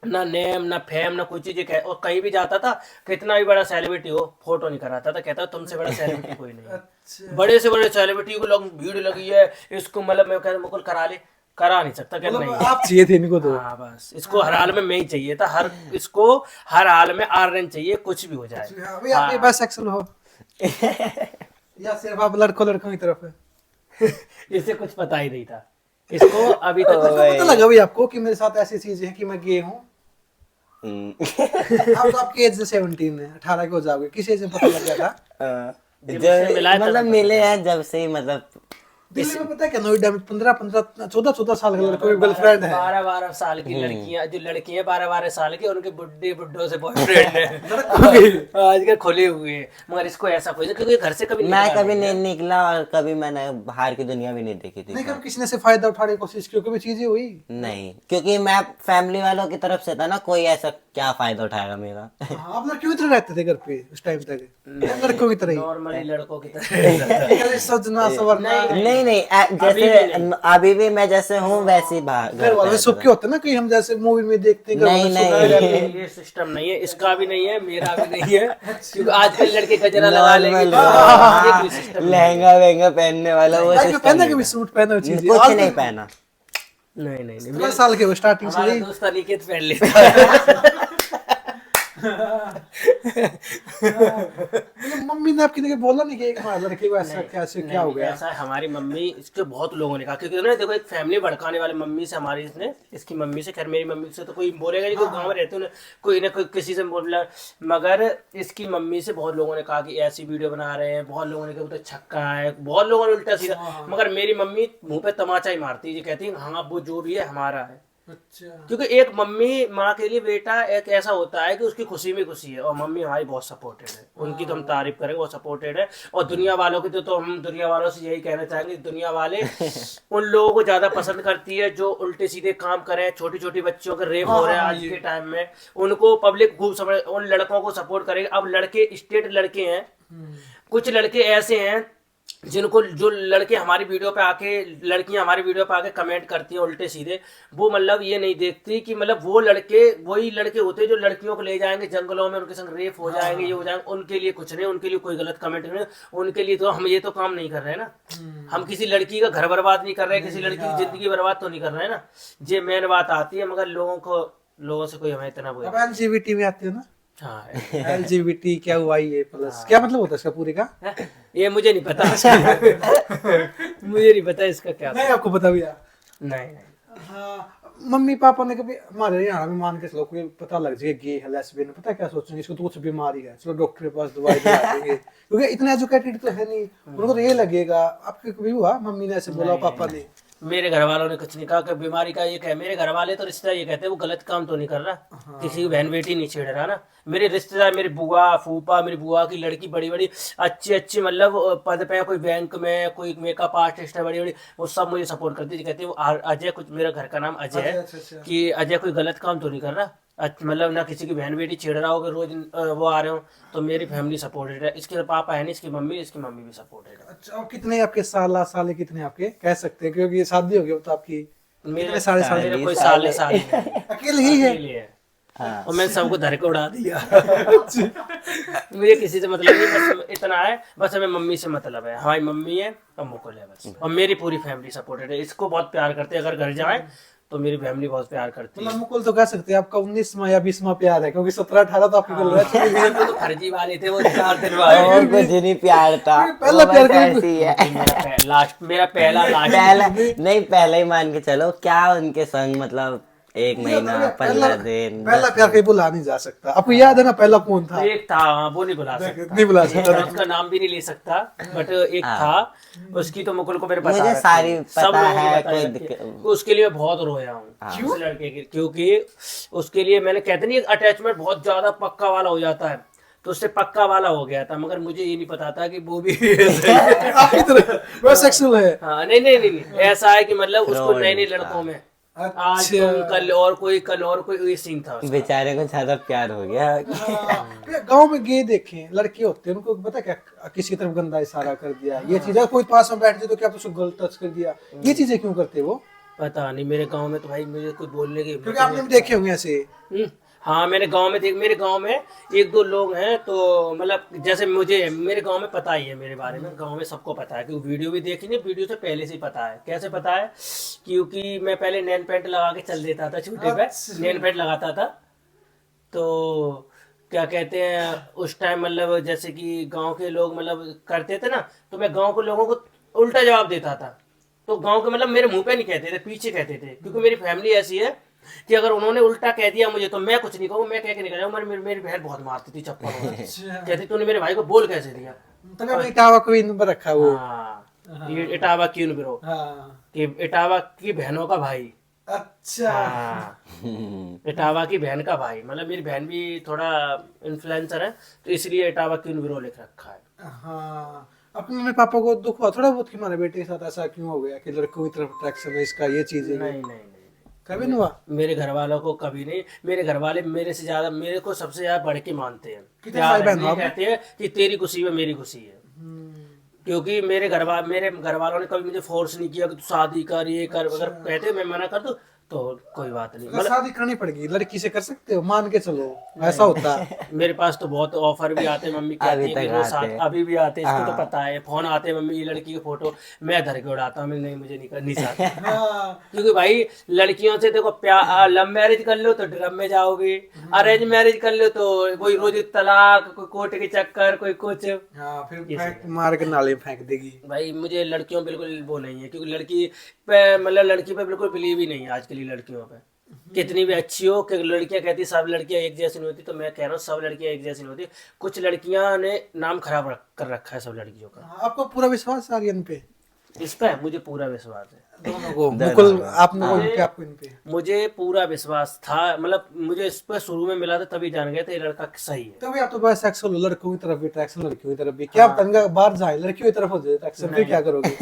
ना नेम, ना फेम, ना कोई चीज। और कहीं भी जाता था, कितना भी बड़ा सेलिब्रिटी हो, फोटो नहीं कराता था, कहता तुमसे बड़ा सेलिब्रिटी कोई नहीं। बड़े से बड़े सेलिब्रिटी को लोग भीड़ लगी है, इसको मतलब मैं कहता मुकुल करा ले, करा नहीं सकता, कहता नहीं। आप चाहिए थे इनको तो? हाँ, बस इसको हर हाल में मैं ही चाहिए था, इसको हर हाल में आर्यन चाहिए, कुछ भी हो जाए। भाई आप ये बाइसेक्सुअल हो या सिर्फ आप लड़कों की तरफ है? इसे कुछ पता ही नहीं था इसको अभी तक। पता लगा भाई आपको कि मेरे साथ ऐसी चीजें हैं कि मैं गे हूँ? अब तो आपकी एज 17 है, 18 के हो जाओगे, किस एज में पता लग गया था? जब मतलब मिले हैं जब से ही, मतलब दिल्ली में पता है क्या, नोएडा में 14 साल के लड़कों की गर्लफ्रेंड है। 12 साल की लड़कियां, जो लड़कियां 12 साल की, उनके बुड्ढों से बॉयफ्रेंड है आजकल खुले हुए हैं। मगर इसको ऐसा कोई नहीं, क्योंकि घर से कभी मैं कभी नहीं निकला, और कभी मैंने बाहर की दुनिया भी नहीं देखी थी। नहीं, कभी किसी ने से फायदा उठाने की कोशिश की, कभी चीजें हुई? नहीं, क्योंकि मैं फैमिली वालों की तरफ से था ना, कोई ऐसा क्या फायदा उठाएगा मेरा। आप लड़कियों की तरह रहते थे घर पे उस टाइम तक? लड़कों की तरह ही? नॉर्मली लड़कों की तरह सजना सवरना? नहीं, जैसे अभी भी मैं जैसे हूँ वैसे घर वाले सबके होते ना, कहीं हम जैसे मूवी में देखते हैं, नहीं, ये सिस्टम नहीं है, इसका भी नहीं है, मेरा भी नहीं है। क्योंकि आजकल लड़के गजरा लगा लेंगे, लहंगा वहंगा पहनने वाला वो पहना, कभी सूट पहना, चीज कुछ नहीं पहना। नहीं। 17 साल के हो स्टार्टिंग से हमारा ही? दोस्त अनिकेत पहन लेता है। मतलब मम्मी ने आपकी ने बोला नहीं कि हमारे लड़के को ऐसा कैसे क्या हो गया? ऐसा है, हमारी मम्मी, इसके बहुत लोगों ने कहा, क्योंकि ना देखो एक फैमिली भड़काने वाले मम्मी से हमारी, इसने इसकी मम्मी से, खैर मेरी मम्मी से तो कोई बोलेगा नहीं, कोई गाँव में रहते हैं कोई ना कोई किसी से बोला, मगर इसकी मम्मी से बहुत लोगों ने कहा कि ऐसी वीडियो बना रहे हैं, बहुत लोगों ने कहा वो तो छक्का है, बहुत लोगों ने उल्टा सीधा, मगर मेरी मम्मी मुंह पे तमाचा ही मारती है, कहती है हाँ वो जो भी है हमारा है। अच्छा। क्योंकि एक मम्मी माँ के लिए बेटा एक ऐसा होता है कि उसकी खुशी में खुशी है, और मम्मी हमारी बहुत सपोर्टेड है, उनकी तो हम तारीफ करें, वो सपोर्टेड है। और दुनिया वालों की तो हम दुनिया वालों से यही कहना चाहेंगे, दुनिया वाले उन लोगों को ज्यादा पसंद करती है जो उल्टे सीधे काम करें, छोटी छोटी बच्चियों के रेप हो रहे हैं आज के टाइम में, उनको पब्लिक खूब समझ, उन लड़कों को सपोर्ट करेगी। अब लड़के स्टेट लड़के हैं, कुछ लड़के ऐसे हैं जिनको, जो लड़के हमारी वीडियो पे आके, लड़कियां हमारी वीडियो पे आके कमेंट करती हैं उल्टे सीधे, वो मतलब ये नहीं देखती कि मतलब वो लड़के वही लड़के होते हैं जो लड़कियों को ले जाएंगे जंगलों में, उनके संग रेप हो जाएंगे, ये हो जाएंगे, उनके लिए कुछ नहीं, उनके लिए कोई गलत कमेंट नहीं, उनके लिए तो हम ये तो काम नहीं कर रहे हैं ना, हम किसी लड़की का घर बर्बाद नहीं कर रहे हैं, किसी लड़की की जिंदगी बर्बाद तो नहीं कर रहे हैं ना, ये मेन बात आती है। मगर लोगों से कोई हमें इतना अब LGBT में आते हो ना? हाँ LGBT क्या हुआ ये प्लस, क्या मतलब होता है इसका पूरे का? ये मुझे नहीं पता मुझे नहीं पता इसका क्या। नहीं आपको पता भैया? नहीं हाँ, मम्मी पापा ने कभी हमारे हरियाणा में मान के चलो कोई पता लग जाए गे है, लेस्बियन, पता है क्या सोचेंगे, इसको तो कुछ बीमारी है, चलो डॉक्टर के पास दवाई दिला देंगे, क्योंकि इतने एजुकेटेड तो है नहीं, उनको तो ये लगेगा। आपके कभी हुआ मम्मी ने ऐसे बोला पापा ने? मेरे घर वालों ने कुछ नहीं कहा कि बीमारी का ये कहे, मेरे घर वाले तो रिश्तेदार ये कहते हैं वो गलत काम तो नहीं कर रहा, किसी की बहन बेटी नहीं छेड़ रहा ना। मेरे रिश्तेदार, मेरी बुआ फूफा, मेरी बुआ की लड़की बड़ी बड़ी अच्छी अच्छी मतलब पद पे, कोई बैंक में, कोई मेकअप आर्टिस्ट है बड़ी बड़ी, वो सब मुझे सपोर्ट करती थी, कहते हैं वो अजय, कुछ मेरा घर का नाम अजय है, अच्छा। कि अजय कोई गलत काम तो नहीं कर रहा, मतलब ना किसी की बहन बेटी छेड़ रहा हो कि रोज वो आ रहे हो, तो मेरी फैमिली सपोर्टेड है। इसके पापा है नहीं, इसकी मम्मी भी सपोर्टेड है। अच्छा, और कितने आपके साल कितने आपके कह सकते हैं, क्योंकि शादी हो गई तो आपकी मेरे साल मेरे कोई साल नहीं अकेले ही है? अकेले है। और मैंने सबको धर के उड़ा दिया मुझे किसी से मतलब नहीं, बस इतना है, बस हमें मम्मी से मतलब है, हमारी मम्मी है और मुकुल है बस, और मेरी पूरी फैमिली सपोर्टेड है, इसको बहुत प्यार करते हैं, अगर घर जाए तो मेरी फैमिली बहुत प्यार करती है। मतलब मुकुल तो कह सकते हैं आपका 19वां या 20वां प्यार है, क्योंकि 17-18 तो आपकी गल रहा वो तो फर्जी वाले थे, वो 4 दिन वाले। और कुछ नहीं प्यार था, पहला वो प्यार बस कभी- ऐसी है। मेरा पहला लास्ट पहला नहीं, पहले ही मान के चलो, क्या उनके संग मतलब 1 महीना 15 दिन पहला प्यार कहीं भुला नहीं जा सकता। आपको याद है ना पहला कौन था? एक था, हाँ, वो नहीं बुला सकता, नहीं बुला सकता। मैं उसका नाम भी नहीं ले सकता, बट एक था, उसकी तो मुकुल को मेरे पता मुझे रखी सारी है, पता सब लोगों को है, पता कोई रखी है। उसके लिए मैं बहुत रोया हूँ उस लड़के के, क्योंकि उसके लिए मैंने, कहते नहीं अटैचमेंट बहुत ज्यादा पक्का वाला हो जाता है, तो उससे पक्का वाला हो गया था, मगर मुझे ये नहीं पता था कि वो भी आपकी तरह वो सेक्सुअल है? हाँ नहीं, ऐसा है कि मतलब उसको नए नए लड़कों में आज तुम कल और कोई ये सीन था उसका। बेचारे को ज्यादा प्यार हो गया। गांव में गे देखे लड़के होते हैं, उनको पता क्या, किसी की तरफ गंदा इशारा कर दिया, ये चीज है, कोई पास में बैठ जाए तो क्या उसको गलत टच कर दिया, ये चीजें क्यों करते वो? पता नहीं, मेरे गांव में तो भाई मुझे कोई बोलने की क्योंकि आपने भी देखे होंगे ऐसे। हाँ मेरे गांव में 1-2 लोग हैं, तो मतलब जैसे मुझे मेरे गांव में पता ही है, मेरे बारे में गांव में सबको पता है, क्योंकि वीडियो भी देखी नहीं, वीडियो से पहले से ही पता है। कैसे पता है? क्योंकि मैं पहले नैन पैंट लगा के चल देता था, छोटे पे नैन पैंट लगाता था, तो क्या कहते हैं उस टाइम मतलब जैसे कि गांव के लोग मतलब करते थे ना, तो मैं गांव के लोगों को उल्टा जवाब देता था, तो गांव के मतलब मेरे मुंह पे नहीं कहते थे, पीछे कहते थे, क्योंकि मेरी फैमिली ऐसी है कि अगर उन्होंने उल्टा कह दिया मुझे तो मैं कुछ नहीं कहूँ, मैं कह के निकल जाऊँ। मेरी बहन बहुत मारती थी चप्पल, कहती तूने मेरे भाई को बोल कैसे दिया, तब आपने इटावा को भी नंबर रखा वो? हाँ, ये इटावा क्यों ब्रो, हाँ। कि इटावा की बहनों का भाई। अच्छा। हाँ, इटावा की बहन का भाई, मतलब मेरी बहन भी थोड़ा इन्फ्लुएंसर है, तो इसलिए इटावा क्यों ब्रो लिख रखा है। हाँ, अपने मम्मी पापा को दुख हुआ थोड़ा बहुत कि हमारे बेटे के साथ ऐसा क्यों हो गया कि लड़कों की तरफ अट्रैक्शन है इसका, ये चीज है? नहीं, कभी नहीं हुआ? मेरे घर वालों को कभी नहीं, मेरे घर वाले मेरे से ज्यादा, मेरे को सबसे ज्यादा बढ़ के मानते हैं, कितने भाई बहन हो आप? कहते हैं कि तेरी खुशी में मेरी खुशी है, क्योंकि मेरे घर वालों ने कभी मुझे फोर्स नहीं किया कि तू शादी कर, ये कर, अगर कहते मैं मना कर दूं तो कोई बात नहीं। अगर शादी करनी पड़ेगी लड़की से कर सकते हो, मान के चलो ऐसा होता है। मेरे पास तो बहुत ऑफर भी आते हैं, मम्मी कहती अभी है तक कि वो आते साथ हैं। अभी भी आते हैं, इसको तो हाँ। पता है, फोन आते हैं, मम्मी ये लड़की की फोटो, मैं धर के उड़ाता हूँ, नहीं मुझे नहीं करनी चाहती। हाँ, क्योंकि भाई लड़कियों से देखो, प्यार लव मैरिज कर लो तो ड्रम में जाओगे, अरेंज मैरिज कर लो तो कोई रोज तलाक, कोई कोर्ट के चक्कर, कोई कुछ। हाँ, फिर फेंक मार के नाले में फेंक देगी। भाई मुझे लड़कियों बिल्कुल वो नहीं है, क्योंकि लड़की मतलब लड़की पे बिल्कुल बिलीव ही नहीं है आज के लिए लड़कियों पे, कितनी भी अच्छी हो। कि लड़कियां कहती सब लड़कियां एक जैसी नहीं होती, तो मैं कह रहा हूँ सब लड़कियां एक जैसी नहीं होती। कुछ लड़कियां ने नाम खराब कर रखा है सब लड़कियों का। हाँ, आपको पूरा विश्वास है आर्यन पे? इस पे मुझे पूरा विश्वास है, दोनों को मुकुल, आपने को पे, आपको इन पे? मुझे पूरा विश्वास था, मतलब मुझे इस पर शुरू में मिला था तभी जान गया था ये लड़का सही है। तभी आप तो बस सेक्सुअल हो, लड़कों की तरफ भी अट्रैक्शन, लड़कियों की तरफ भी। क्या तंगा बाहर जाए लड़कियों की तरफ हो जाए अट्रैक्शन, फिर क्या करोगे?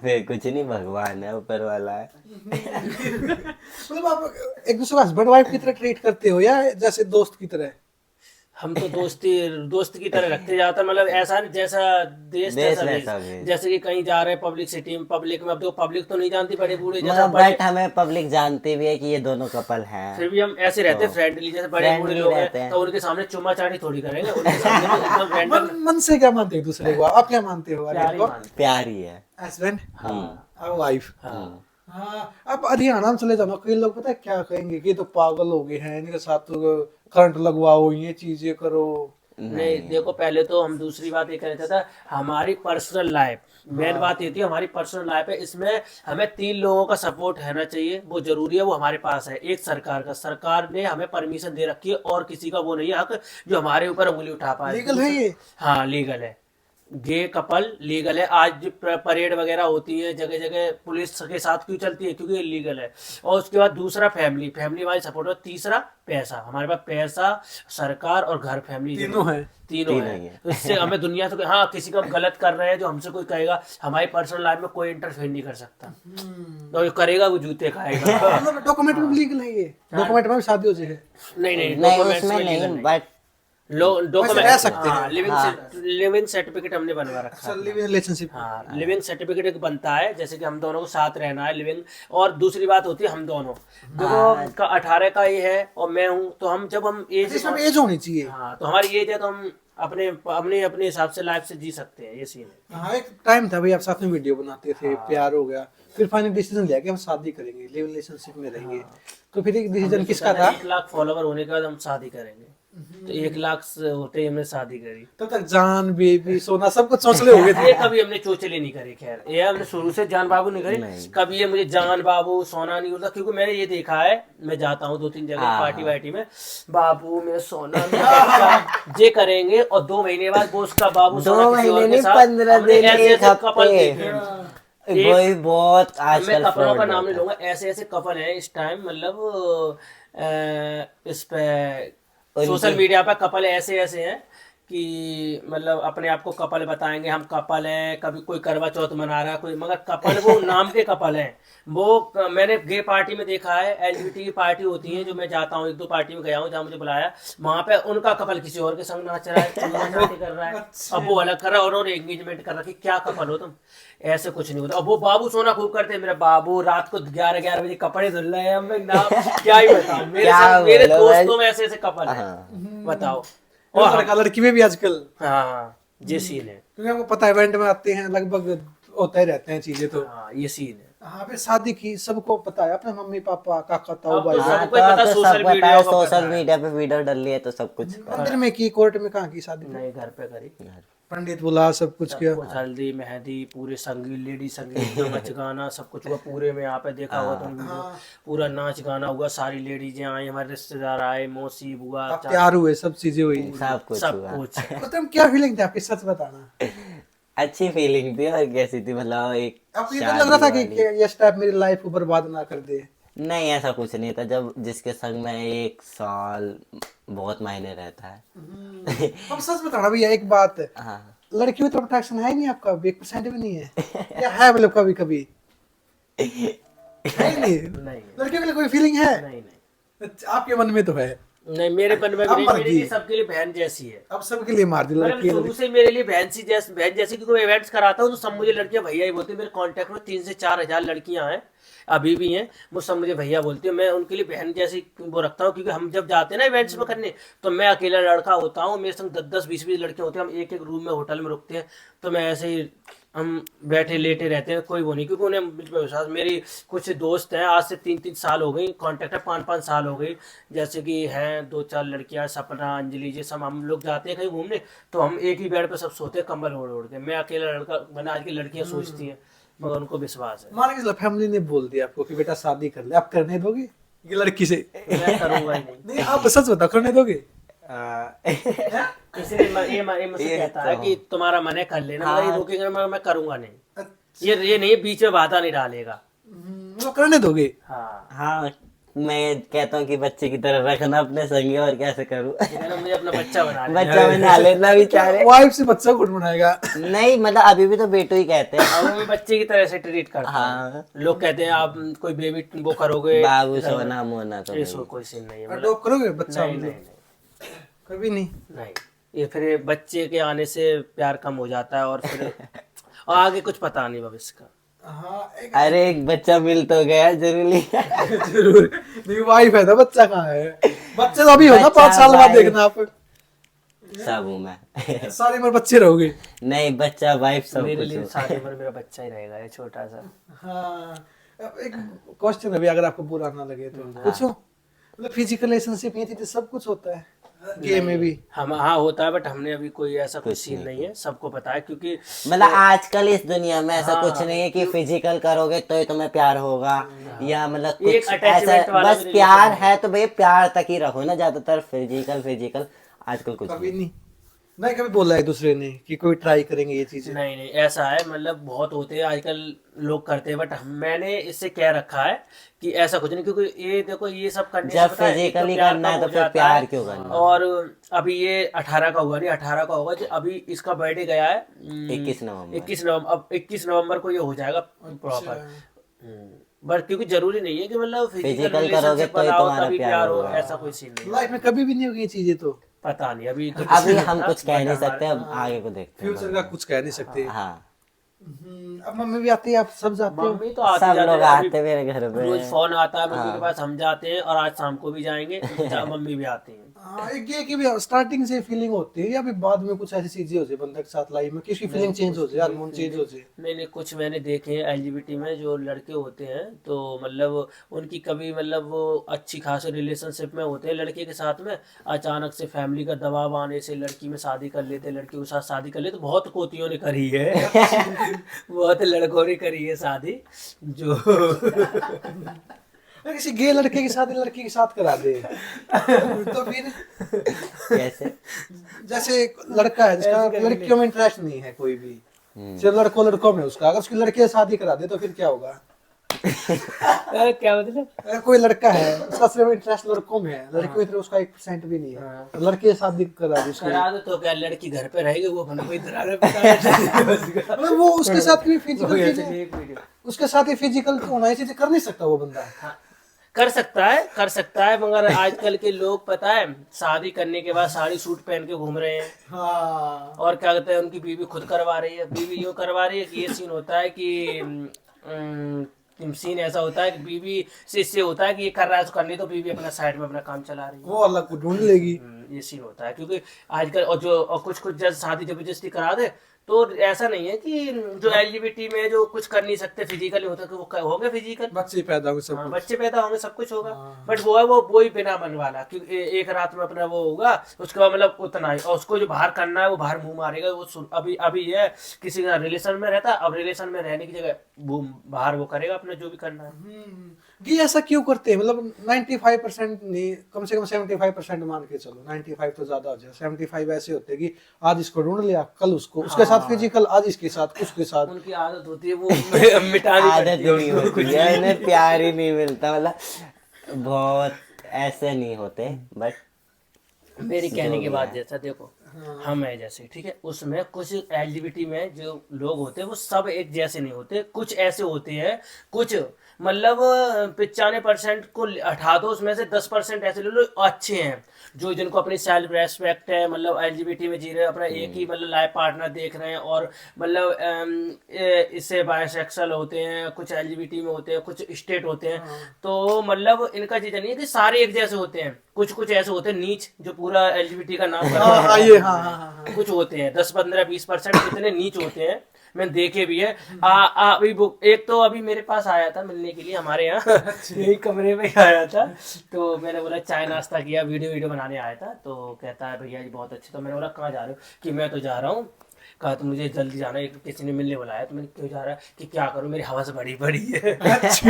फिर कुछ नहीं, भगवान है, ऊपर वाला है। मतलब आप एक दूसरे को हस्बैंड वाइफ की तरह ट्रीट करते हो या जैसे दोस्त की तरह? हम तो दोस्त की तरह रखते जाता, मतलब ऐसा नहीं जैसा देश देश तैसा वैसा भेष। भेष। जैसे कि कहीं जा रहे हैं पब्लिक सिटी में, पब्लिक में, अब तो पब्लिक तो नहीं जानती, बड़े बूढ़े जैसा मगर बड़े, बट हमें पब्लिक जानती भी है कि ये दोनों कपल हैं। फिर भी हम ऐसे रहते हैं फ्रेंडली, जैसे बड़े बूढ़े friendly लोग रहते हैं हैं। तो उनके सामने चुम्मा चाटी थोड़ी करेंगे, उनके सामने तो एकदम मन रैंडम मन से क्या मानते हो एक दूसरे को? आप क्या मानते हो प्यार आर्यन ही को? मानते प्यार ही है। हस्बैंड हाँ और वाइफ? हाँ। हाँ, अब हरियाणा में चले जाना, कई लोग पता है क्या कहेंगे कि ये तो पागल हो गए हैं, इनके साथ तो करंट लगवाओ, ये चीजें करो। नहीं देखो, पहले तो हम दूसरी बात ये कहते थे, हमारी पर्सनल लाइफ, मेन बात ये थी हमारी पर्सनल लाइफ है, इसमें हमें 3 लोगों का सपोर्ट रहना चाहिए, वो जरूरी है, वो हमारे पास है। एक सरकार का, सरकार ने हमें परमिशन दे रखी है और किसी का वो नहीं है हक जो हमारे ऊपर उंगली उठा पाए। लीगल है ये? हाँ लीगल है, गे कपल लीगल है। आज जो परेड वगैरह होती है जगह जगह, पुलिस के साथ क्यों चलती है? क्योंकि ये लीगल है। और उसके बाद दूसरा फैमिली हमारी सपोर्ट है। तीसरा पैसा, हमारे पास पैसा, सरकार और घर, फैमिली तीनों है। तीनों तीनों है। ही है। तो इससे हमें दुनिया से, हाँ किसी का हम गलत कर रहे हैं जो हमसे कोई कहेगा, हमारी पर्सनल लाइफ में कोई इंटरफेयर नहीं कर सकता, तो जो करेगा वो जूते खाएगा। मतलब डॉक्यूमेंट में लीगल है ये? डॉक्यूमेंट में भी शादी हो जाए? नहीं नहीं नहीं documents उसमें में legal नहीं, बट डॉक्यूमेंट रह सकते हैं। लिविंग सर्टिफिकेट हमने बनवा रखा है। रिलेशनशिप। हाँ लिविंग सर्टिफिकेट एक बनता है, जैसे कि हम दोनों को साथ रहना है लिविंग। और दूसरी बात होती है हम दोनों देखो का 18 का ये है और मैं हूँ, तो हम जब हम एज, इसमें एज होनी चाहिए। हाँ तो हमारी एज है तो हम अपने अपने अपने हिसाब से लाइफ से जी सकते हैं, ये सीन है। हाँ, एक टाइम था भाई आप साथ में वीडियो बनाते थे, प्यार हो गया, फिर फाइनल डिसीजन लिया कि हम शादी करेंगे, लिव रिलेशनशिप में रहेंगे। तो फिर एक डिसीजन किसका था? 1 लाख फॉलोवर होने के बाद हम शादी करेंगे, तो 1 लाख से होते ही हमने शादी करी। तब तक जान, बेबी, सोना सब कुछ सोच ले हो गए थे। ये कभी हमने चोचले नहीं करे, खैर ये हमने शुरू से जान बाबू नहीं करे कभी, ये मुझे जान बाबू सोना नहीं होता, क्योंकि मैंने ये देखा है, मैं जाता हूँ 2-3 जगह पार्टी वार्टी में, बाबू में सोना में बच्चा, जे करेंगे और 2 महीने बाद वो उसका बाबू 2 सोना किसी और महीने के नहीं, साथ, 15 हमने दिन, ऐसे एक ऐसे कपल हफ्ते। देखे। वही बहुत मैं आजकल कपलों का fraud नाम नहीं होता है। लूंगा, ऐसे ऐसे कपल हैं इस टाइम, मतलब इस पे सोशल मीडिया पे कपल ऐसे ऐसे हैं कि मतलब अपने आप को कपल बताएंगे, हम कपल हैं, कभी कोई करवा चौथ मना रहा है कोई, मगर कपल वो नाम के कपल हैं। वो मैंने गे पार्टी में देखा है, एलजीबीटी की पार्टी होती है जो मैं जाता हूँ, 1-2 पार्टी में गया हूँ जहाँ मुझे बुलाया, वहाँ पे उनका कपल किसी और के संग नाच रहा है, चुम्मा चाटी कर रहा है, अब वो अलग कर रहा है और उन्होंने एंगेजमेंट कर रखी। क्या कपल हो तुम? ऐसे कुछ नहीं होता। अब वो बाबू सोना खूब करते हैं, मेरे बाबू रात को 11-11 बजे कपड़े धुल रहे हैं, मैं ना क्या ही बताऊं, मेरे दोस्तों में ऐसे ऐसे कपल हैं, बताओ। और लड़का लड़की में भी आजकल, हाँ ये सीन है, क्योंकि हमको पता है इवेंट में आते हैं लगभग होता ही रहते हैं चीजें। तो हाँ ये सीन है। हाँ, फिर शादी की सबको पता है, अपने मम्मी पापा काका ताऊ अब तो भाई। सब- हाँ, सबको ही पता, तो सोशल सब पता मीडिया है, को पता सोशल है। मीडिया पे वीडियो डल रही है तो सब कुछ पता मंदिर में की, कोर्ट में कहाँ की शादी? नहीं घर पे करी, पंडित बुला सब कुछ किया। कुछ हल्दी मेहंदी, पूरे संगीत, लेडी संगीत, नाच गाना सब कुछ हुआ पूरे में। यहाँ पे देखा हुआ तुम वीडियो, पूरा नाच गाना हुआ, सारी लेडीजें आई, हमारे रिश्तेदार आए, मौसी बुआ अब प्यार हुए, सब चीजें हुई। सब कुछ सब हुआ। कुछ। मतलब क्या फीलिंग थी आपकी, सच बताना? अच्छी फीलिंग थी। और कैसी थी, मतलब एक आपको ये तो लग रहा था कि शादी ये स्टेप मेरी लाइफ को बर्बाद ना कर दे? नहीं, ऐसा कुछ नहीं था। जब जिसके संग में 1 साल बहुत मायने रहता है। अब सच बताना भैया एक बात, हाँ, लड़कियों की तरफ अट्रैक्शन है नहीं आपका? 1% भी नहीं है या है? मतलब कभी कभी है नहीं? नहीं लड़कियों के लिए कोई फीलिंग है? नहीं नहीं अच्छा, आपके मन में तो है। नहीं मेरे मन में भी अब नहीं, मर मेरे गई। लिए सबके लिए बहन जैसी है। अब सबके लिए मार दी मतलब लड़की शुरू से मेरे लिए बहन जैसी क्योंकि मैं इवेंट्स कराता हूँ तो सब मुझे लड़कियां भैया ही बोलती है। मेरे कांटेक्ट में 3 से 4 हजार लड़कियां हैं, अभी भी हैं, वो सब मुझे भैया बोलती है। मैं उनके लिए बहन जैसी वो रखता हूँ क्योंकि हम जब जाते हैं ना इवेंट्स में करने, तो मैं अकेला लड़का होता हूँ, मेरे संग 10-10 20-20 लड़के होते हैं, हम एक एक रूम में होटल में रुकते हैं, तो मैं ऐसे ही हम बैठे लेटे रहते हैं, कोई वो नहीं, क्योंकि उन्हें मुझ पे विश्वास। मेरी कुछ दोस्त हैं, आज से 3-3 साल हो गई कांटेक्ट है, 5-5 साल हो गई, जैसे कि हैं 2-4 लड़कियां, सपना, अंजलि, ये सब हम लोग जाते हैं कहीं घूमने तो हम एक ही बेड पे सब सोते हैं, कंबल ओढ़ ओढ़ के। मैं अकेला लड़का, मैंने आज की लड़कियां सोचती हैं, मगर उनको विश्वास है। मान के चलो फैमिली ने बोल दिया आपको कि बेटा शादी कर ले, आप करने दोगे ये लड़की से? मैं करूंगा ही नहीं। नहीं आप सच बताओ, करने दोगे? इसलिए ये मुझसे कहता है कि तुम्हारा मन है कर लेना, मगर ये रोकेगा, मैं करूंगा नहीं। ये नहीं बीच में बाधा नहीं डालेगा। वो करने दोगे? हाँ, हाँ मैं कहता हूँ कि बच्चे की तरह रखना अपने संगे, और कैसे करूँ। इन्होंने मुझे अपना बच्चा बना लिया। बच्चा बना लेना बेचारे। वाइफ से बच्चा कौन बनाएगा? नहीं मतलब अभी भी तो बेटू ही कहते हैं। और वो भी बच्चे की तरह से ट्रीट करता है। हाँ लोग कहते हैं आप कोई बेबी वो करोगे, बाबू सोना मोना तो इसको कोई सीन नहीं है। मतलब अडॉप्ट करोगे बच्चा? नहीं नहीं कभी नहीं। नहीं, ये फिर बच्चे के आने से प्यार कम हो जाता है और फिर और आगे कुछ पता नहीं भविष्य का। हाँ अरे एक बच्चा मिल तो गया, जरूरी है। जरूर। नहीं वाइफ है ना, बच्चा कहाँ है? बच्चे तो अभी हो ना, बच्चा 5 साल बाद wife। देखना आप। सब हूँ मैं। सारी उम्र बच्चे रहोगे। नहीं बच्चा वाइफ सब मेरे कुछ लिए हूँ। सारी उम्र मेरा बच्चा ही रहेगा, ये छोटा सा। हाँ अब एक क्वेश्चन है भी, अगर आपको बुरा ना लगे तो पूछो। मतलब फिजिकल रिलेशनशिप ये चीजें सब कुछ होता है गेम में भी? हम हाँ होता है, बट हमने अभी कोई ऐसा कुछ सीन नहीं है, सबको पता है क्योंकि मतलब आजकल इस दुनिया में ऐसा कुछ नहीं है कि फिजिकल करोगे तो ही तुम्हें प्यार होगा, या मतलब एक कुछ attachment ऐसा। वाला बस भी प्यार है तो भैया प्यार तक ही रखो ना, ज्यादातर फिजिकल आजकल कुछ कभी नहीं। नहीं। नहीं कभी बोला है दूसरे ने कि कोई ट्राई करेंगे ये चीजें? नहीं नहीं ऐसा है, मतलब बहुत होते हैं आजकल लोग करते हैं, बट मैंने इससे कह रखा है कि ऐसा कुछ नहीं, क्योंकि ये देखो ये सब करने से जब पता है, एक तो physically प्यार करना है कम तो हो फिर जाता प्यार है। क्यों करना? और अभी ये 18 का हुआ नहीं, 18 का होगा, जो अभी इसका बर्थडे गया है 21 नवंबर। 21 नवंबर, अब 21 नवंबर को ये हो जाएगा प्रॉपर। बट क्योंकि जरूरी नहीं है कि मतलब फिजिकल Physical करोगे रिलेशनशिप तो ही बनाओ तुम्हारा तभी प्यार प्यार हो, होगा। ऐसा कोई सीन नहीं है। लाइफ में कभी भी नहीं होगी ये चीजें तो? पता नहीं अभी तो अभी हम कुछ कह नहीं सकते, अब आगे को देखते हैं। फ्यूचर का कुछ कह नहीं सकते। हाँ अब मम्मी भी आती है, आप सब जाते हो? मम्मी तो आती सब जाती लोग है, अभी आते मेरे घर पे। रोज फोन आता है मम्मी के पास, हम जाते हैं और आज शाम को भी जाएंगे। मम्मी भी आती हैं। हाँ एक ये कि भी स्टार्टिंग से फीलिंग होती है या फिर बाद में कुछ ऐसी चीजें हो जाए बंदे के साथ लाइफ में, किसकी फीलिंग चेंज हो जाए, हार्मोन चेंज हो जाए? नहीं नहीं कुछ मैंने देखे हैं एलजीबीटी में जो लड़के होते हैं, तो मतलब उनकी कभी मतलब वो अच्छी खासी रिलेशनशिप में होते हैं लड़के के साथ में, अचानक से फैमिली का दबाव आने से लड़की में शादी कर लेते, लड़की के साथ शादी कर लेते। बहुत कोतियों ने करी है बहुत लड़कों ने करी है शादी जो किसी गे लड़के की शादी लड़की के साथ करा दे तो फिर कैसे? जैसे एक लड़का है जिसका लड़कियों में इंटरेस्ट नहीं है कोई भी, सिर्फ लड़कों में उसका, अगर उसकी लड़की से शादी करा दे तो फिर क्या होगा? क्या मतलब? अगर कोई लड़का है उसका सिर्फ इंटरेस्ट लड़कों में है, लड़कियों में उसका 1% भी नहीं है, तो लड़के से शादी करा दे उसकी, करा दो तो क्या लड़की घर पे रहेगी, वो अपना कोई दरार में मतलब वो उसके साथ भी फिजिकल चीजें, उसके साथ ही फिजिकल होना, ये चीजें कर नहीं सकता वो बंदा? कर सकता है मगर आजकल के लोग पता है शादी करने के बाद साड़ी सूट पहन के घूम रहे हैं। हाँ और क्या कहते हैं उनकी बीवी खुद करवा रही है, बीवी यूँ करवा रही है कि ये सीन होता है कि सीन ऐसा होता है कि बीवी से इससे होता है कि ये कर रहा है तो करनी, तो बीवी अपना साइड में अपना काम चला रही है। वो अलग को ढूंढ लेगी। ये सीन होता है क्योंकि आजकल और कुछ जैसे शादी जबरदस्ती करा दे, तो ऐसा नहीं है कि जो एलजीबीटी में जो कुछ कर नहीं सकते फिजिकली होता है कि वो हो गए फिजिकल, बच्चे पैदा होंगे सब हाँ, कुछ। बच्चे पैदा होंगे सब कुछ होगा, बट वो है वो ही बिना मन वाला, क्योंकि एक रात में अपना वो होगा, उसके बाद मतलब उतना ही, और उसको जो बाहर करना है वो बाहर मुंह मारेगा। वो अभी ये किसी का रिलेशन में रहता है, अब रिलेशन में रहने की जगह बाहर वो करेगा अपना जो भी करना है। ये ऐसा क्यों करते हैं? मतलब 95% नहीं, कम से कम 75% मान के चलो, 95 तो ज्यादा हो जाए, 75 ऐसे होते हैं कि आज इसको ढूंढ लिया, कल उसको, उसके साथ फिजिकल, आज इसके साथ, उसके साथ। उनकी आदत होती है वो मिटानी आदत पड़ती है नहीं उसको, होती है, उन्हें प्यार ही नहीं मिलता, मतलब बहुत ऐसे नहीं होते, बट मेरी कहने की बात जैसा देखो हम है जैसे, ठीक है, उसमें कुछ एलजीबीटी में जो लोग होते हैं वो सब एक जैसे नहीं होते, कुछ ऐसे होते हैं, कुछ मतलब 95% को हटा दो, उसमें से 10% ऐसे लोग अच्छे हैं जो जिनको अपनी सेल्फ रेस्पेक्ट है, मतलब एलजीबीटी में जी रहे हैं, अपना एक ही मतलब लाइफ पार्टनर देख रहे हैं, और मतलब इससे बायसेक्सुअल होते हैं, कुछ एलजीबीटी में होते हैं, कुछ स्टेट होते हैं। तो मतलब इनका चीज नहीं है कि सारे एक जैसे होते हैं, कुछ कुछ ऐसे होते हैं नीच जो पूरा एलजीबीटी का नाम कुछ होते हैं 10-15-20% इतने नीच होते हैं, मैंने देखे भी है। अभी एक तो अभी मेरे पास आया था मिलने के लिए हमारे यहाँ यही कमरे में ही आया था, तो मैंने बोला चाय नाश्ता किया, वीडियो बनाने आया था, तो कहता है भैया जी बहुत अच्छे। तो मैंने बोला कहाँ जा रहे हो, कि मैं तो जा रहा हूँ, कहा तो मुझे जल्दी जाना है, किसी ने मिलने बुलाया। तो मैंने क्यों जा रहा है, कि क्या करूँ मेरी हवस बड़ी बड़ी है। कुछ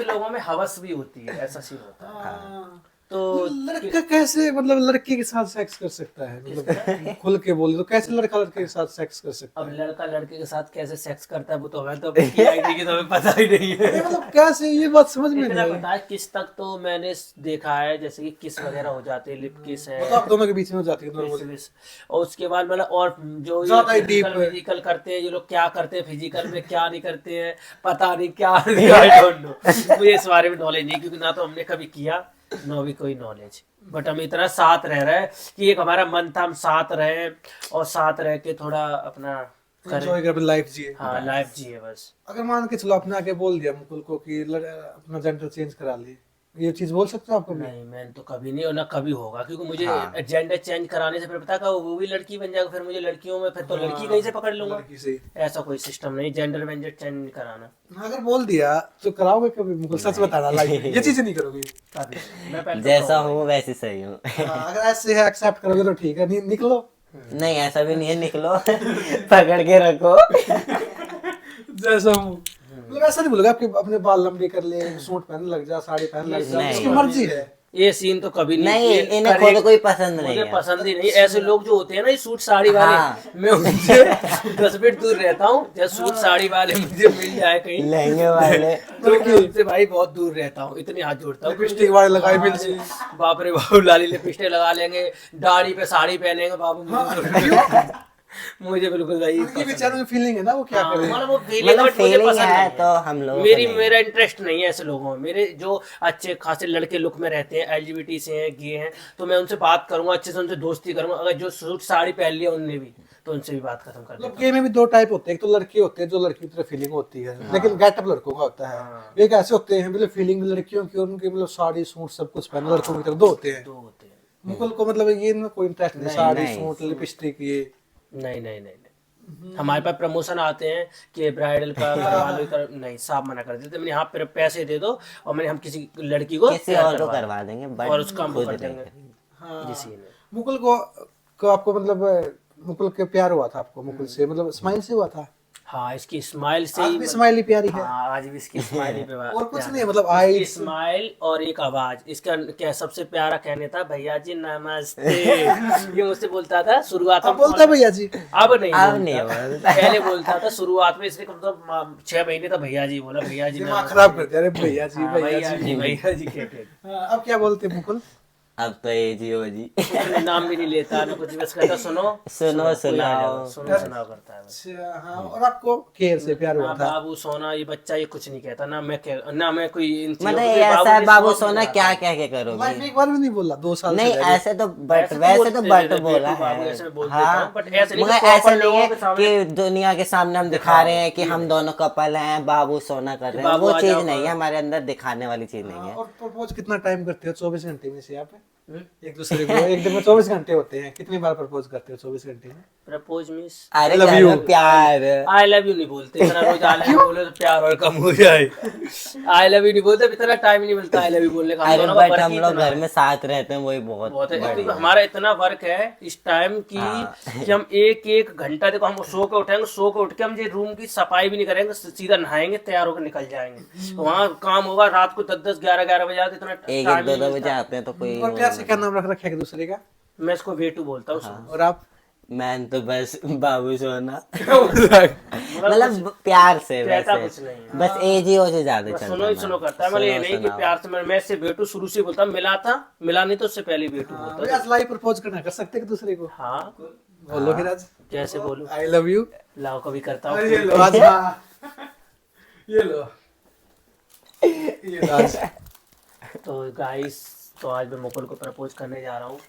लोगों में हवस भी होती है, ऐसा सीन होता है। तो लड़का कैसे मतलब लड़की के साथ सेक्स कर सकता है, मतलब खुल के बोले तो कैसे लड़का लड़के के साथ सेक्स कर सकता अब लड़का लड़के के साथ कैसे सेक्स करता है वो तो हमें तो की आईडी की तो हमें पता ही नहीं है। है, मतलब कैसे, ये बात समझ में नहीं इतना आई। पता है किस तक तो मैंने देखा है, जैसे कि किस वगैरह हो जाते हैं, लिप किस है, तो आप दोनों के बीच में हो जाती है किस नॉर्मल। विस। और उसके बाद मतलब और जो ज्यादा ही फिजिकल deep है। फिजिकल करते हैं, ये लोग क्या करते हैं फिजिकल में, क्या नहीं करते हैं पता नहीं, क्या आई डोंट नो, मुझे इस बारे में नॉलेज नहीं, क्योंकि ना तो हमने कभी किया ना भी कोई नॉलेज। बट हम इतना साथ रह रहे हैं कि एक हमारा मन था हम साथ रहे, और साथ रह के थोड़ा अपना एंजॉय कर लाइफ जिए। हाँ लाइफ जिए बस। अगर मान के चलो आपने आगे बोल दिया मुकुल को कि अपना जेंडर चेंज करा लिए, ये चीज बोल सकते हो आप कभी? नहीं मैंने तो कभी नहीं, और ना कभी होगा, क्योंकि मुझे जेंडर चेंज कराने से फिर पता का वो भी लड़की बन जाएगा, फिर मुझे लड़कियों में फिर तो लड़की कहीं से पकड़ लूंगा, लड़की से ही। ऐसा कोई सिस्टम नहीं, जेंडर वेंडर चेंज नहीं कराना अगर बोल दिया तो कराओगे कभी मुकुल? सच बताना, लाइफ में ये चीजें नहीं करोगे। कभी। मैं पहले तो जैसा हूँ वैसे सही हूँ। अगर ऐसे है एक्सेप्ट करोगे तो ठीक है, नहीं निकलो। नहीं ऐसा भी नहीं है, निकलो पकड़ के रखो। जैसा हूँ मतलब ऐसा नहीं बोलोगे आपके अपने बाल लंबे कर ले, सूट पहन लग जा, साड़ी पहन लग जा, नहीं। उसकी मर्जी है। ये सीन तो कभी नहीं ये इन्हें करे- खुद कोई पसंद नहीं मुझे है। पसंद ही नहीं ऐसे लोग जो होते हैं ना ये सूट साड़ी वाले, हाँ। मैं उनसे 10 फीट दूर रहता हूँ। जब सूट साड़ी वाले मुझे मिल जाए कहीं लहंगे वाले तो मैं उनसे भाई बहुत दूर रहता हूँ, इतने हाथ जोड़ता हूँ। लिपस्टिक वाले लगाए मिल से। बाप रे बाबू, लाली लिपस्टिक लगा लेंगे, दाढ़ी पे साड़ी पहनेंगे बाबू, मुझे बिल्कुल भाई उनकी बेचारों की फीलिंग है ना, वो क्या हाँ, करे। मतलब वो feeling मतलब but मुझे feeling पसंद है नहीं तो हम लोगों को मेरी नहीं मेरा इंटरेस्ट नहीं है ऐसे लोगों में। मेरे जो अच्छे खासे लड़के लुक में रहते हैं, एलजीबीटी से हैं, गे हैं, तो मैं उनसे बात करूंगा, अच्छे से उनसे दोस्ती करूंगा। अगर जो सूट साड़ी पहन लिया उनने भी, तो उनसे भी बात खत्म कर मतलब देता गे में भी दो टाइप होते हैं, एक तो लड़के होते हैं जो लड़की की तरह फीलिंग होती है, लेकिन गेटअप लड़कों का होता है। एक ऐसे होते हैं मतलब फीलिंग लड़कियों की, उनकी मतलब साड़ी सूट सब कुछ पहने, लड़कों की तरह दो होते हैं। दो होते हैं। मुकुल को मतलब ये इनमें कोई इंटरेस्ट नहीं, साड़ी नहीं। सूट लिपस्टिक ये। नहीं नहीं नहीं नहीं, हमारे पास प्रमोशन आते हैं कि ब्राइडल का करवा लो, नहीं साफ मना कर देते। मैंने यहाँ पे पैसे दे दो और मैंने हम किसी लड़की को किसी तैयार और को करवा करवा देंगे बट और उसका हम खुद कर नहीं देंगे। करेंगे। जी सीन है। मुकुल को आपको मतलब मुकुल के प्यार हुआ था आपको मुकुल से, मतलब स्माइल से हुआ था? हाँ इसकी स्माइल से आज ही भी स्माइल ही प्यारी है। हाँ आज भी इसकी स्माइल पे और कुछ नहीं, मतलब आई स्माइल और एक आवाज, इसका क्या सबसे प्यारा कहने था, भैया जी नमस्ते। ये मुझसे बोलता था शुरुआत अब बोलता है भैया जी। अब नहीं अब नहीं बोलता। बोलता। पहले बोलता था शुरुआत में, इसने कम से कम 6 महीने तक भैया जी बोला, भैया जी दिमाग नमस्ते। खराब कर दिया, अरे भैया जी हाँ, भैया जी। भैया जी कहते हाँ, अब क्या बोलते हैं मुकुल? अब तो ये जी हो जी। हैं। नाम भी नहीं लेता ना कुछ, बस कहता सुनो सुनो कोई आ सुनाओ। जाओ, सुनो सुनाओ करता है बस। अच्छा हाँ, और आपको केयर से प्यार ना हुआ था? बाबू सोना ये बच्चा ये कुछ नहीं कहता, ना मैं कोई इन चीजों मतलब को- ये ऐसा है जी बाबू सोच नहीं सोना रहा क्या था। क्या क्या लाइफ करोगे? में एक बार भी नहीं बोला 2 साल नहीं से रह रहे। ऐसे तो बट ऐसे तो वैसे बोलते तो थे, बट बेटू बोला बाबू है। ऐसे में बोल देता हाँ हूँ, but ऐसे नहीं मगर कि ऐसा proper नहीं लोगों है के सामने- कि दुनिया के सामने हम दिखा रहे हैं कि हम दोनों कपल हैं, बाबू सोना कर रहे हैं, बाबू वो आ चीज जाओ, नहीं है हमारे अंदर, दिखाने वाली चीज नहीं है। और प्रपोज कितना टाइम करते हो 24 घंटे में से आप एक दूसरे को? एक दिन में 24 घंटे होते हैं, कितनी बार प्रपोज करते हो 24 घंटे में? प्रपोज मींस अरे love चलो you। प्यार आई लव यू नहीं बोलते, इतना रोज आई लव यू बोले तो प्यार और कम हो जाए। आई लव यू नहीं बोलते, इतना टाइम नहीं मिलता आई लव यू बोलने का। हम अरे दोनों का बट वर्क हम ही लोग इतना घर में साथ रहते हैं, वही बहुत बहुत है। बढ़िया। हमारा इतना वर्क है इस टाइम की हाँ। कि हम एक घंटा, देखो हम सो के उठेंगे, सो के उठ के हम ये रूम की सफाई भी नहीं करेंगे, सीधा नहाएंगे, तैयार होकर निकल जाएंगे। वहाँ काम होगा रात को 10 11 बजे आते, इतना एक टाइम एक 2 बजे आते हैं तो कोई और प्यार से क्या नाम रख रखा है एक दूसरे का? मैं इसको वेटू बोलता हूँ। और आप? मैं तो बस बाबू सोना मतलब मतलब प्यार से कहता वैसे कुछ नहीं है। बस एज ही हो से ज्यादा बस चलता सुनो ही है। सुनो करता है, मतलब ये सुनो, नहीं कि सुनाओ। प्यार से मैं इससे बेटू शुरू से बोलता, मिला था मिला नहीं तो उससे पहले बेटू बोलता। आज लाइव प्रपोज करना कर सकते हैं एक दूसरे को? हाँ बोलो फिर आज कैसे बोलूं? आई लव यू। लाओ कभी करता हूँ। ये लो आज, हाँ। ये लो, ये लो आज। तो गाइस, तो आज मैं मुकुल को प्रपोज करने जा रहा हूँ।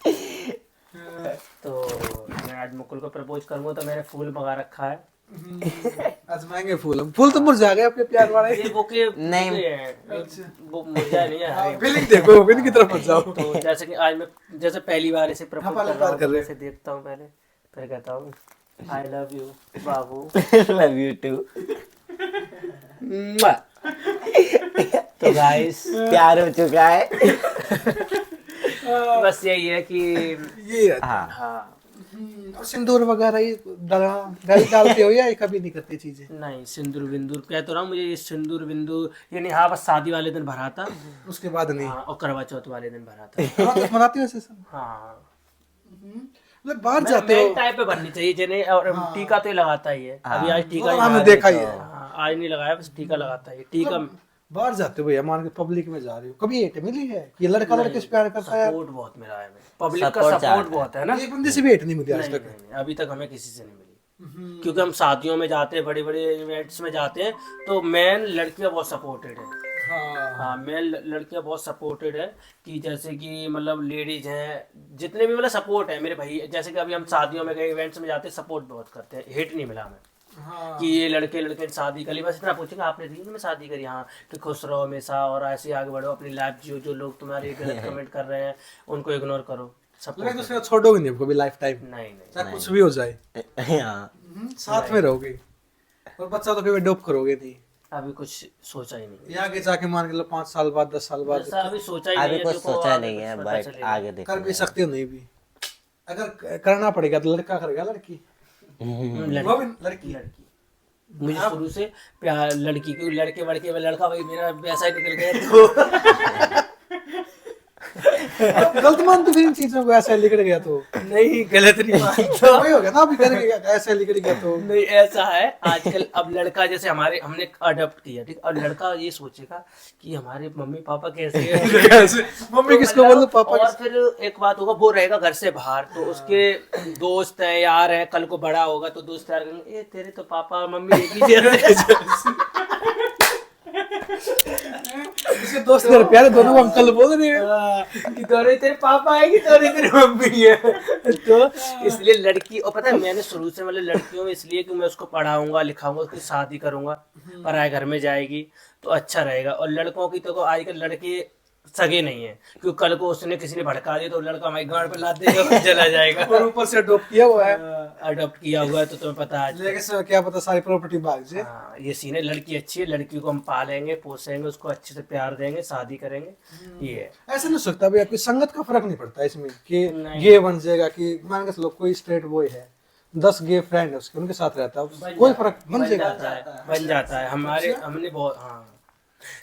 तो मैं आज मुकुल को प्रपोज करूंगा, तो मैंने फूल मंगा रखा है। आज महंगे फूल तो मुरझा गए आपके प्यार वाले। ये बुके नहीं। बुके हैं, वो मुरझा नहीं है। फीलिंग देखो, फीलिंग की तरफ मत जाओ। तो जैसे कि आज मैं जैसे पहली बार इसे प्रपोज पहले कर रहा बार हूँ, कर तो रहे मैं इसे देखता हूँ पहले, फिर कहता हूँ आई लव यू बाबू। Love you too. तो गाइस, प्यार हो चुका है। बस यही है कि ये है। हाँ, हाँ, और सिंदूर वगैरह ये डालते हो या ये कभी नहीं करती चीजें? नहीं सिंदूर विंदूर कह तो रहा हूँ, मुझे ये सिंदूर विंदूर यानी हाँ बस शादी वाले दिन भरा था। उसके बाद नहीं। हाँ, और करवा चौथ वाले दिन भरा था। हाँ, तो मनाती हो ऐसे सब? हाँ, मतलब बाहर जाते हो? टाइप पे बननी चाहिए जिन्हें, और टीका तो ये लगाता ही है। अभी आज टीका ही हमने लगाया देखा ही है। हाँ, आज नहीं लगाया, बस टीका लगाता है टीका। बाहर जाते हो भैया, मान के पब्लिक में जा रहे हो, कभी हेट मिली है? ये लड़का लड़के से प्यार करता है? सपोर्ट बहुत मिला है, पब्लिक का Support सपोर्ट चाहता बहुत है ना। एक बंदे से भी हेट नहीं मिली आज नहीं, तक। नहीं, नहीं, अभी तक हमें किसी से नहीं मिली, क्योंकि हम शादियों में जाते हैं, बड़े बड़े इवेंट्स में जाते हैं, तो मेन लड़कियां बहुत सपोर्टेड है। हाँ, हाँ, मेन लड़कियां बहुत सपोर्टेड है, कि जैसे कि मतलब लेडीज हैं जितने भी, मतलब सपोर्ट है मेरे भाई। जैसे कि अभी हम शादियों में गए, इवेंट्स में जाते हैं, सपोर्ट बहुत करते हैं, हेट नहीं मिला हमें हाँ। कि ये लड़के ने शादी करी। बस इतना पूछेंगे आपने रियल में शादी करी? हाँ, तो खुश रहो हमेशा और ऐसे आगे बढ़ो, अपनी लाइफ जियो। जो लोग तुम्हारे गलत कमेंट कर रहे हैं उनको इग्नोर करो। सब लगे दूसरे को छोड़ोगे नहीं कभी लाइफ टाइम, नहीं नहीं, चाहे कुछ भी हो जाए, हाँ, साथ में रहोगे। और बच्चा तो कभी अडॉप्ट करोगे नहीं? अभी कुछ सोचा ही नहीं। ये आगे जाके मान के लो 5 साल बाद 10 साल बाद ऐसा अभी सोचा ही अभी नहीं है, कुछ देखो सोचा आगे नहीं कुछ है, पता बट चलेगा। आगे देखो। कर भी सकते हो नहीं भी। अगर करना पड़ेगा तो लड़का करेगा लड़की? लड़की वो भी लड़की। लड़की मुझे शुरू से प्यार लड़की, क्योंकि लड़के वड़के में लड़का भाई मेरा वैसा ही निकल गया। तो आप गलत मानते फिर इन चीजों को, ऐसा लिख गया तो? नहीं, गलत नहीं मानता। वही हो गया ना, अभी करके ऐसा लिख गया तो? नहीं, ऐसा है आजकल। अब लड़का जैसे हमने अडॉप्ट किया, ठीक, और लड़का ये सोचेगा कि हमारे मम्मी पापा कैसे हैं। कैसे मम्मी किसको मतलब, बोलूं, पापा और फिर एक बात होगा, वो रहेगा घर से बाहर, तो उसके दोस्त है यार है, कल को बड़ा होगा तो दोस्त यार कहेंगे, ए तेरे तो पापा और मम्मी एक ही जैसे। इसके दोस्त मेरे प्यारे दोनों को अंकल बोल रहे हैं कि दोनों तेरे पापा है कि दोनों तेरी मम्मी है। तो इसलिए लड़की, और पता है मैंने शुरू से मतलब लड़कियों में इसलिए कि मैं उसको पढ़ाऊंगा लिखाऊंगा, उसकी शादी करूंगा, पराए घर में जाएगी तो अच्छा रहेगा। और लड़कों की तो आजकल लड़के सगे नहीं है, क्योंकि कल को उसने किसी ने भड़का दिया तो लड़का हमारी गांड पे लाद देगा और चला जाएगा। और ऊपर से अडॉप्ट किया हुआ है, अडॉप्ट किया हुआ है तो तुम्हें पता है। लेकिन से क्या पता सारी प्रॉपर्टी भाग जाए। हाँ, ये सीन है। लड़की अच्छी है, लड़की को हम पालेंगे पोसेंगे, उसको अच्छे से प्यार देंगे, शादी करेंगे। ये है। ऐसा नहीं सकता भैया, कोई संगत का फर्क नहीं पड़ता इसमें कि नहीं। गे बन जाएगा, कि मान के चलो कोई स्ट्रेट बॉय है, 10 गे फ्रेंड है उसके, उनके साथ रहता है, कोई फर्क बन जाएगा। बन जाता है। हमने बहुत, हाँ,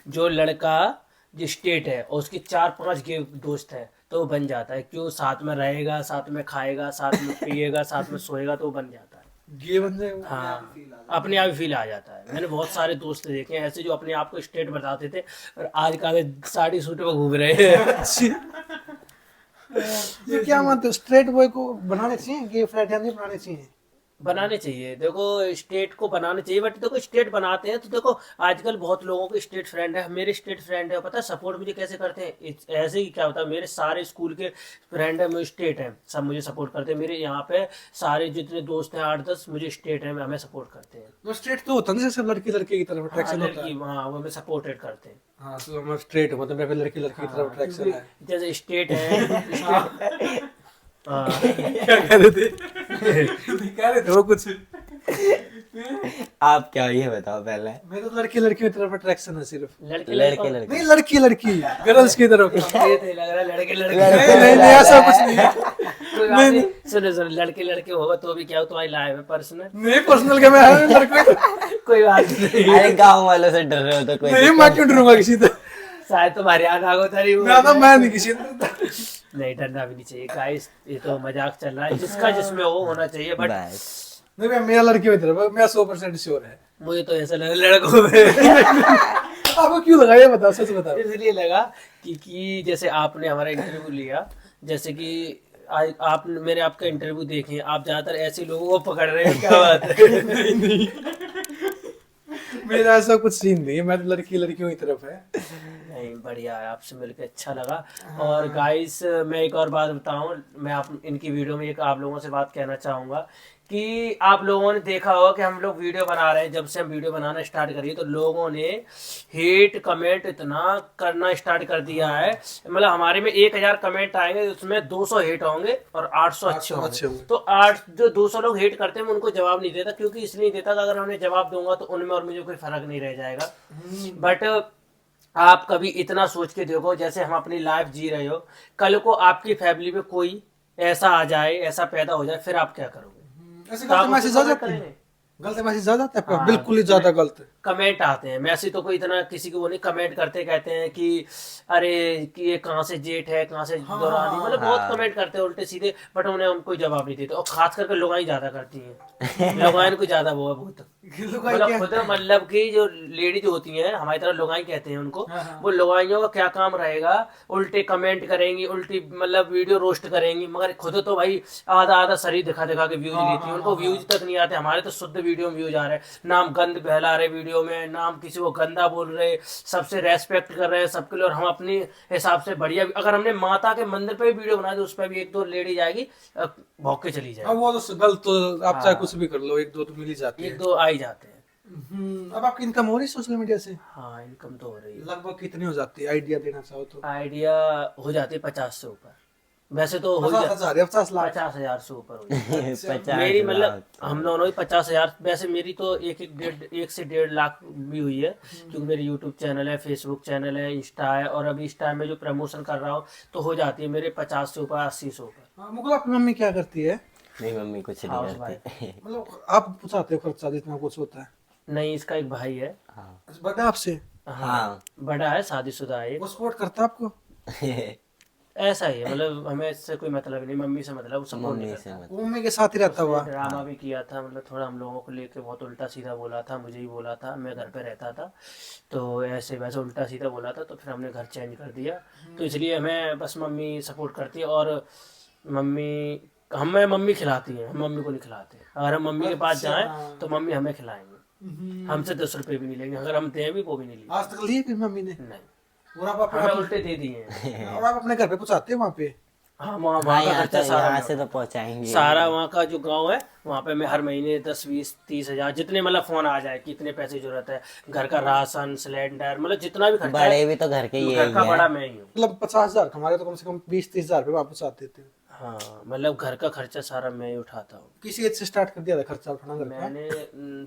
जो लड़का जो स्टेट है और उसके 4-5 गे दोस्त है तो वो बन जाता है। क्यों? साथ में रहेगा, साथ में खाएगा, साथ में पिएगा, साथ में सोएगा, तो वो बन जाता है। गे बन जाएगा। हाँ, अपने आप फील आ जाता है। मैंने बहुत सारे दोस्त देखे हैं ऐसे जो अपने आप को स्टेट बताते थे और आज का साड़ी सूट में घूम रहे हैं। ये क्या मानते हो, स्ट्रेट बॉय को बनाने चाहिए गे फ्रेंड या नहीं बनाने चाहिए? बनाने चाहिए। देखो स्टेट को बनाने चाहिए, बट देखो स्टेट बनाते हैं तो देखो आजकल बहुत लोगों के स्टेट फ्रेंड है। मेरे स्टेट फ्रेंड है, पता है सपोर्ट मुझे कैसे करते हैं? ऐसे ही क्या होता है, मेरे सारे स्कूल के फ्रेंड है मुझे स्टेट है, सब मुझे सपोर्ट करते हैं। मेरे यहाँ पे सारे जितने दोस्त हैं 8-10 मुझे स्टेट है, हमें सपोर्ट करते हैं। वो स्ट्रेट तो होता नहीं, जैसे लड़की लड़के की तरफ अट्रैक्शन होता है। लड़की, हाँ, वो हमें सपोर्टेड करते हैं। हाँ, तो हम स्ट्रेट मतलब मेरे पे लड़की लड़की की तरफ अट्रैक्शन है। जैसे स्टेट है। हाँ, क्या कह रहे थे? कह रहे थे वो कुछ? आप क्या, ये बताओ पहले। मैं तो लड़की लड़की की तरफ अट्रैक्शन है सिर्फ। लड़के लड़के लड़के नहीं, लड़की लड़की गर्ल्स की तरफ। ये तो लग रहा है लड़के लड़के। नहीं नहीं नहीं, ऐसा कुछ नहीं है। कोई बात नहीं, सुनो लड़के लड़के होगा तो भी क्या हो, तुम्हारी लाइफ है पर्सनल। नहीं पर्सनल का, मैं लड़के कोई बात नहीं, अरे गांव वालों से डर रहे हो तो कोई नहीं, मैं क्यों डरूंगा किसी से? शायद तुम्हारे यहाँ नागो तारी मैं तो मैं नहीं किसी से। नहीं, डरना भी नहीं चाहिए गाइस, ये तो मजाक चल रहा है, जिसका जिसमें वो होना चाहिए। बट बस। नहीं भैया, मेरा लड़की की तरफ मैं 100% श्योर है। मुझे तो ऐसा लगा लड़कों में। आपको क्यों लगा ये बताओ, सच बताओ। इसलिए लगा कि जैसे आपने हमारा इंटरव्यू लिया, जैसे कि आप मेरे आपका इंटरव्यू देखें, आप ज्यादातर ऐसे लोगों को पकड़ रहे हैं, क्या बात है? मेरा ऐसा कुछ सीन नहीं है, मैं तो लड़कियों की तरफ है। नहीं, बढ़िया है, आपसे मिलकर अच्छा लगा। और गाइस, मैं एक और बात बताऊं, मैं आप इनकी वीडियो में एक आप लोगों से बात कहना चाहूंगा कि आप लोगों ने देखा होगा कि हम लोग वीडियो बना रहे हैं, जब से हम वीडियो बनाना स्टार्ट करिए तो लोगों ने हेट कमेंट इतना करना स्टार्ट कर दिया है। मतलब हमारे में 1000 कमेंट आएंगे, उसमें 200 हेट होंगे और 800 अच्छे अच्छे होंगे। होंगे। तो 8 जो 200 लोग हेट करते हैं मैं उनको जवाब नहीं देता, क्योंकि इसलिए नहीं देता कि अगर उन्हें जवाब दूंगा तो उनमें और मुझे कोई फर्क नहीं रह जाएगा। बट आप कभी इतना सोच के देखो, जैसे हम अपनी लाइफ जी रहे हो, कल को आपकी फैमिली में कोई ऐसा आ जाए, ऐसा पैदा हो जाए, फिर आप क्या करोगे? ऐसे तो आप गलत मैसेज उसको आ comment जाते हैं, करेंगे? गलत मैसेज आ जाता है हाँ, बिल्कुल ही ज्यादा गलत। कमेंट आते हैं, मैसेज तो कोई इतना किसी को वो नहीं, कमेंट करते कहते हैं कि अरे कि ये कहाँ से जेठ है, कहाँ से दौरानी, मतलब बहुत कमेंट करते हैं उल्टे सीधे, बट उन्हें हम कोई जवाब नहीं देते। और खास करके लुगाई ज्यादा करती हैं, लुगाइन को ज्यादा वो है बहुत, मतलब खुद मतलब कि जो लेडी जो होती हैं, हमारी तरह लुगाई कहते हैं उनको, वो लुगाइयों का क्या काम रहेगा, उल्टे कमेंट करेंगी, उल्टी मतलब वीडियो रोस्ट करेंगी, मगर खुद तो भाई आधा आधा शरीर दिखा दिखा के व्यूज लेती है, उनको व्यूज तक नहीं आते। हमारे तो शुद्ध वीडियो में व्यूज आ रहे हैं, नाम गंद फैला रहे वीडियो में, नाम किसी को गंदा बोल रहे, सबसे रेस्पेक्ट कर रहे हैं सबके लिए, और हम अपने हिसाब से बढ़िया। अगर हमने माता के मंदिर पे भी वीडियो बनाया तो उस पर भी 1-2 लेडी जाएगी, भौंक के चली जाएगी, अब वो तो गलत, तो आप चाहे कुछ भी कर लो, 1-2 तो मिल ही जाती है। 1-2 आ ही जाते हैं। अब आपकी इनकम हो रही है सोशल मीडिया से? हाँ, इनकम तो हो रही है। लगभग कितनी हो जाती है, आइडिया देना चाहो तो? आइडिया हो जाती है 50 से ऊपर, वैसे तो हो 50,000 या 50 लाख? 50,000 से ऊपर हो जाती है। 50 मेरी मतलब लाख। हम दोनों ही 50,000, वैसे मेरी तो 1 से 1.5 लाख भी हुई है, क्योंकि मेरी यूट्यूब चैनल है, फेसबुक चैनल है, इंस्टा है, और अभी इस टाइम में जो प्रमोशन कर रहा हूँ तो हो जाती है मेरे 50 से ऊपर, 80 से ऊपर। मुकुल, आपकी मम्मी क्या करती है? नहीं, मम्मी कुछ नहीं हाउस करती। मतलब आप पूछाते हो खर्चा जितना कुछ होता है? नहीं, इसका एक भाई है। हाँ बड़ा आपसे? हाँ। बड़ा है, शादीशुदा है। वो सपोर्ट करता है आपको? ऐसा ही है, मतलब हमें इससे कोई मतलब नहीं, मम्मी से मतलब, वो सपोर्ट नहीं मम्मी से करता। मत। वो मम्मी के साथ ही रहता हुआ? ड्रामा भी किया था, मतलब थोड़ा हम लोगों को लेके बहुत उल्टा सीधा बोला था, मुझे ही बोला था, मैं घर पे रहता था तो ऐसे वैसे उल्टा सीधा बोला था, तो फिर हमने घर चेंज कर दिया। तो इसलिए हमें बस मम्मी सपोर्ट करती है, और मम्मी खिलाती है, हम मम्मी को नहीं खिलाते। अगर हम मम्मी के पास जाएं तो मम्मी हमें खिलाएंगे, हमसे 10 रुपये भी नहीं लेंगे, अगर हम दें भी वो भी नहीं लेंगे। आज तक लिए कि मम्मी ने? नहीं, और आप हमें उल्टे दे दिए हैं। और आप अपने घर पे पहुंचाते हैं वहाँ पे? हाँ, वहाँ हाँ, का खर्चा यहाँ से तो पहुंचाएंगे। सारा वहाँ का जो गांव है वहाँ पे मैं हर महीने 10, 20, 30 हजार, जितने मतलब फोन आ जाए कि इतने पैसे जरूरत है, घर का राशन, सिलेंडर, मतलब जितना भी खर्चा बड़े है, भी तो घर के ही घर का है। बड़ा मैं ही हूँ। मतलब 50,000 हमारे तो कम से कम 20-30 हजार पे वहाँ पहुँचाते थे। हाँ, मतलब घर का खर्चा सारा मैं ही उठाता हूँ। किसी एज से स्टार्ट कर दिया था खर्चा उठाना घर का? मैंने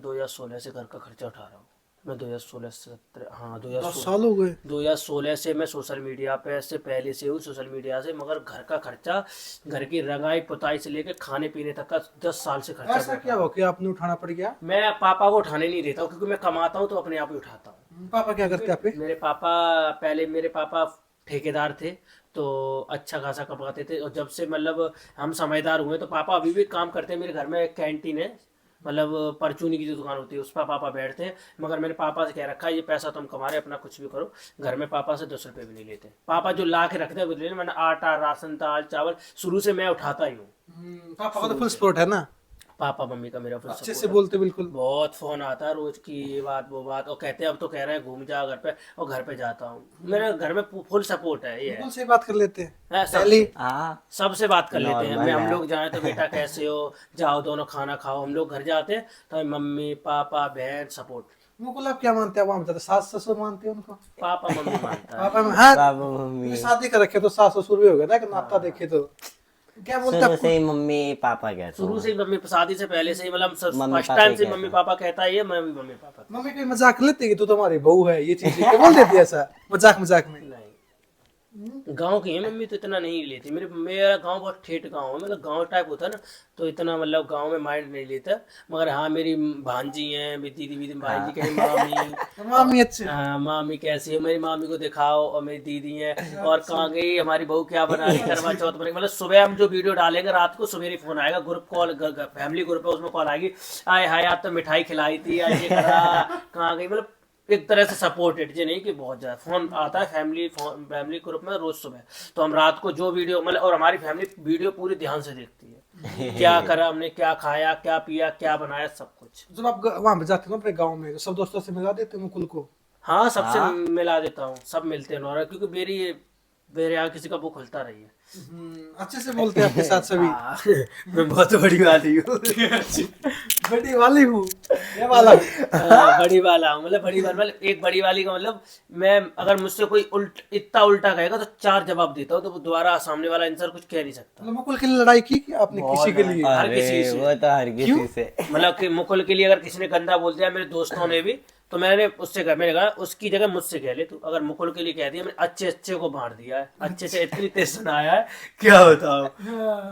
2016 से घर का खर्चा उठा रहा हूँ। मैं 2016 से 17, हाँ 10 साल हो गए। 2016 से मैं सोशल मीडिया पे, से पहले से हूँ सोशल मीडिया से, मगर घर का खर्चा, घर की रंगाई पुताई से लेकर खाने पीने तक का 10 साल से खर्चा ऐसा क्या हो कि आपने उठाना पड़ गया? मैं पापा को उठाने नहीं देता हूँ, क्योंकि मैं कमाता हूँ तो अपने आप ही उठाता हूँ। पापा क्या करते आप पे? मेरे पापा ठेकेदार थे, तो अच्छा खासा कमाते थे, और जब से मतलब हम समझदार हुए तो पापा अभी भी काम करते हैं। मेरे घर में एक कैंटीन है, मतलब परचूनी की जो दुकान होती है उस पर पापा बैठते हैं, मगर मैंने पापा से कह रखा है ये पैसा तुम कमा रहे, अपना कुछ भी करो। घर में पापा से 10 रुपये भी नहीं लेते, पापा जो ला के रखते हैं वो ले, मैंने आटा, राशन, दाल, चावल शुरू से मैं उठाता ही हूँ। पापा का तो फुल सपोर्ट है ना? पापा मम्मी का मेरा फुल अच्छे सपोर्ट से है। बोलते बिल्कुल? बहुत फोन आता है रोज की, ये बात वो बात, और कहते हैं अब तो कह रहे हैं घूम जा घर पे, और घर पे जाता हूँ। मेरे घर में फुल सपोर्ट है, ये बिल्कुल सही बात कर लेते हैं। है पहली हाँ, सबसे बात कर लेते हैं। Normal हम है। लोग जाएं तो बेटा कैसे हो, जाओ दोनों खाना खाओ। हम लोग घर जाते हैं तो मम्मी पापा बहन सपोर्ट, मुकुल आप क्या मानते हैं? वहाँ बताते सास ससुर मानते हैं उनको? पापा मम्मी मानता है। पापा में हाँ, पापा मम्मी शादी कर रखे तो सास ससुर भी हो गया ना, कि नाता देखे तो क्या बोलते शुरू हैं से ही मम्मी पापा कहते शुरू से ही मम्मी, शादी से पहले से ही, मतलब मम्मी फर्स्ट पापा टाइम ही से कहते मम्मी पापा कहता है, ये मैं भी मम्मी पापा। मम्मी कोई मजाक लेते हैं कि तू तो हमारी बहू है, ये चीज क्या बोल देती है ऐसा मजाक मजाक में? नहीं, गांव की है मम्मी, तो इतना नहीं लेती। मेरा गांव बहुत ठेठ गांव है, मतलब गांव टाइप होता है ना, तो इतना मतलब गांव में माइंड नहीं लेता। मगर हाँ, मेरी भांजी हैं, मेरी दीदी भाई कहीं मामी, मामी अच्छे? हाँ, मामी कैसी है, मेरी मामी को दिखाओ, और मेरी दीदी है, और कहाँ गई हमारी बहू, क्या बना रही, करवा चौथ पर। मतलब सुबह हम जो वीडियो डालेंगे रात को सवेरे फोन आएगा, ग्रुप कॉल, फैमिली ग्रुप है उसमें कॉल आएगी, आए हाय आज तो मिठाई खिलाई थी, आज ये करा, कहाँ गई, मतलब एक तरह से सपोर्टेड, ये नहीं कि बहुत ज्यादा। फोन आता है फैमिली ग्रुप में रोज सुबह, तो हम रात को जो वीडियो मतलब, और हमारी फैमिली वीडियो पूरी ध्यान से देखती है क्या करा हमने, क्या खाया, क्या पिया, क्या बनाया, सब कुछ। जब आप वहां पे जाते हो ना अपने गाँव में, तो सब दोस्तों से मिला देते हो मुकुल को? हाँ, सबसे मिला देता हूँ, सब मिलते हैं नौरा, क्योंकि मेरे यहाँ किसी का मुंह खुलता नहीं है। अच्छे से बोलते हैं आपके साथ सभी? हाँ, मैं बहुत बड़ी वाली हूँ। बड़ी वाली हूँ, ये वाला हूँ। बड़ी वाला हूँ, मतलब बड़ी वाली, मतलब एक बड़ी वाली का मतलब, मैं अगर मुझसे कोई इतना उल्टा कहेगा तो 4 जवाब देता हूँ, तो वो दोबारा सामने वाला इंसान कुछ कह नहीं सकता। मतलब मुकुल के लिए लड़ाई की कि आपने किसी के लिए? हर किसी अरे से। वो तो हर किसी से। मतलब कि मुकुल के लिए अगर किसी ने गंदा बोल दिया, मेरे दोस्तों ने भी, तो मैंने उससे कहा, मैंने कहा उसकी जगह मुझसे कह ले तू। अगर मुकुल के लिए कह दिया, मैंने अच्छे को बांट दिया है, अच्छे से इतनी तेज सुनाया है, क्या बताओ।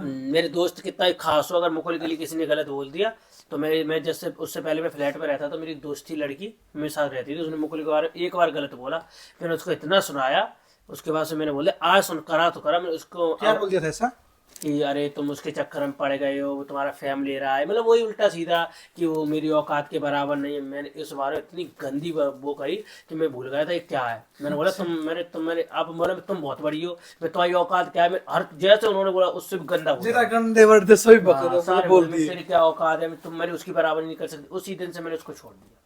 मेरे दोस्त कितना ही खास हो, अगर मुकुल के लिए किसी ने गलत बोल दिया, तो मैं जैसे उससे पहले मैं फ्लैट में रहता, तो मेरी एक दोस्त थी लड़की, मेरे साथ रहती थी, उसने मुकुल के बारे में एक बार गलत बोला, मैंने उसको इतना सुनाया, उसके बाद से मैंने बोला आज सुन, करा तो करा। मैंने उसको क्या बोल दिया था ऐसा? कि अरे तुम उसके चक्कर में पड़ गए हो, वो तुम्हारा फेम ले रहा है, मतलब वही उल्टा सीधा कि वो मेरी औकात के बराबर नहीं है। मैंने इस बार इतनी गंदी वो कही कि मैं भूल गया था ये क्या है। मैंने बोला मैंने अब बोला तुम बहुत बड़ी हो, मैं तुम्हारी औकात क्या है, मैं हर जैसे उन्होंने बोला उससे भी गंदा बोला। गंदे वर्ड थे सभी सारे बोल बोले, दिए। तेरी क्या औकात है, तुम मेरी उसकी बराबर नहीं कर सकती। उसी दिन से मैंने उसको छोड़ दिया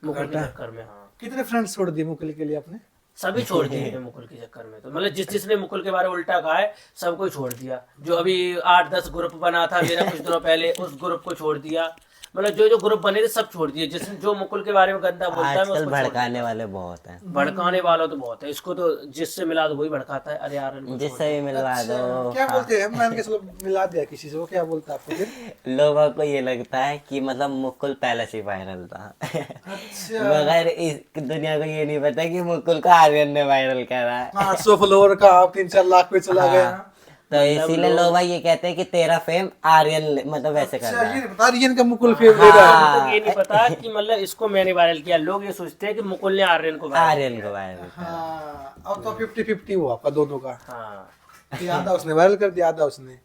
मुकुल के चक्कर में। हाँ, कितने फ्रेंड्स छोड़ दिए मुकुल के लिए आपने? सभी छोड़ दिए थे मुकुल के चक्कर में। तो मतलब जिसने मुकुल के बारे में उल्टा कहा है, सबको छोड़ दिया। जो अभी 8-10 ग्रुप बना था मेरा कुछ दिनों पहले, उस ग्रुप को छोड़ दिया। मतलब जो जो ग्रुप बने थे सब छोड़ दिए। जिसने जो मुकुल के बारे में गंदा बोलता है, मैं आजकल उसको छोड़ भड़काने दिया। वाले बहुत हैं। भड़काने वाला तो बहुत है। इसको तो जिससे मिला दो वही भड़काता है। अरे यार इनको जिससे भी मिलवा दो। क्या बोलते हैं? मैंने चलो मिला दिया किसी से, वो क्या बोलता है आपको फिर? लोगों को ये लगता है कि मतलब मुकुल पहले से वायरल था। अच्छा। मगर इस दुनिया को ये नहीं पता कि मुकुल को आर्यन ने वायरल करा है। 800 फॉलोवर का आप 3-4 लाख पे चला गया। तो इसीलिए लोग भाई ये कहते हैं कि तेरा फेम आर्यन मतलब वैसे कर रहा अच्छा, है। ये बता रही का मुकुल फेम ले रहा है। तो ये नहीं पता कि मतलब इसको मैंने वायरल किया। लोग ये सोचते हैं कि मुकुल ने आर्यन को वायरल आर्यन को वायरल। हाँ, अब तो 50-50 हुआ आपका दोनों का। किया। हाँ, कि आधा उसने वायरल कर दिया, आधा उसने।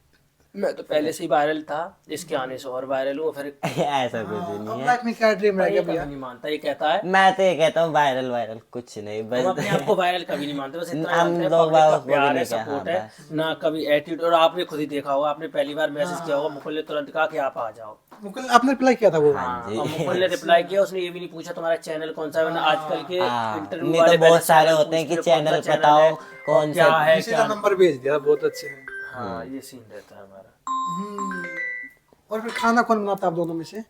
मैं तो पहले से ही वायरल था, इसके आने से और वायरल हुआ। फिर ऐसा कुछ नहीं अब है। लाइफ में क्या ड्रीम रह ये गया कभी भैया? नहीं मानता, ये कहता है। मैं तो ये कहता हूँ वायरल कुछ नहीं, हम बस अपने आप को वायरल कभी नहीं मानते, बस इतना हम जानते हैं लोग पब्लिक का बाबा को भी प्यार है, नहीं कहा, सपोर्ट हाँ, है ना, कभी एटीट्यूड। और आपने खुद ही देखा होगा, आपने पहली बार मैसेज किया होगा, मुकुल ने तुरंत कहा कि आप आ जाओ। मुकुल आपने रिप्लाई किया था वो? हाँ, और मुकुल ने रिप्लाई किया, उसने ये भी नहीं पूछा तुम्हारा चैनल कौन सा है। वरना आजकल के इंटरव्यू नहीं वाले तो बहुत पहले सारे चैनल होते हैं कि पूछते हैं, चैनल कौन सा बताओ है, कौन क्या सा है, किसी का क्या। नंबर भेज दिया, बहुत अच्छे हैं। हाँ, ये सीन रहता है हमारा। और फिर खाना कौन बनाता है आप दोनों में से?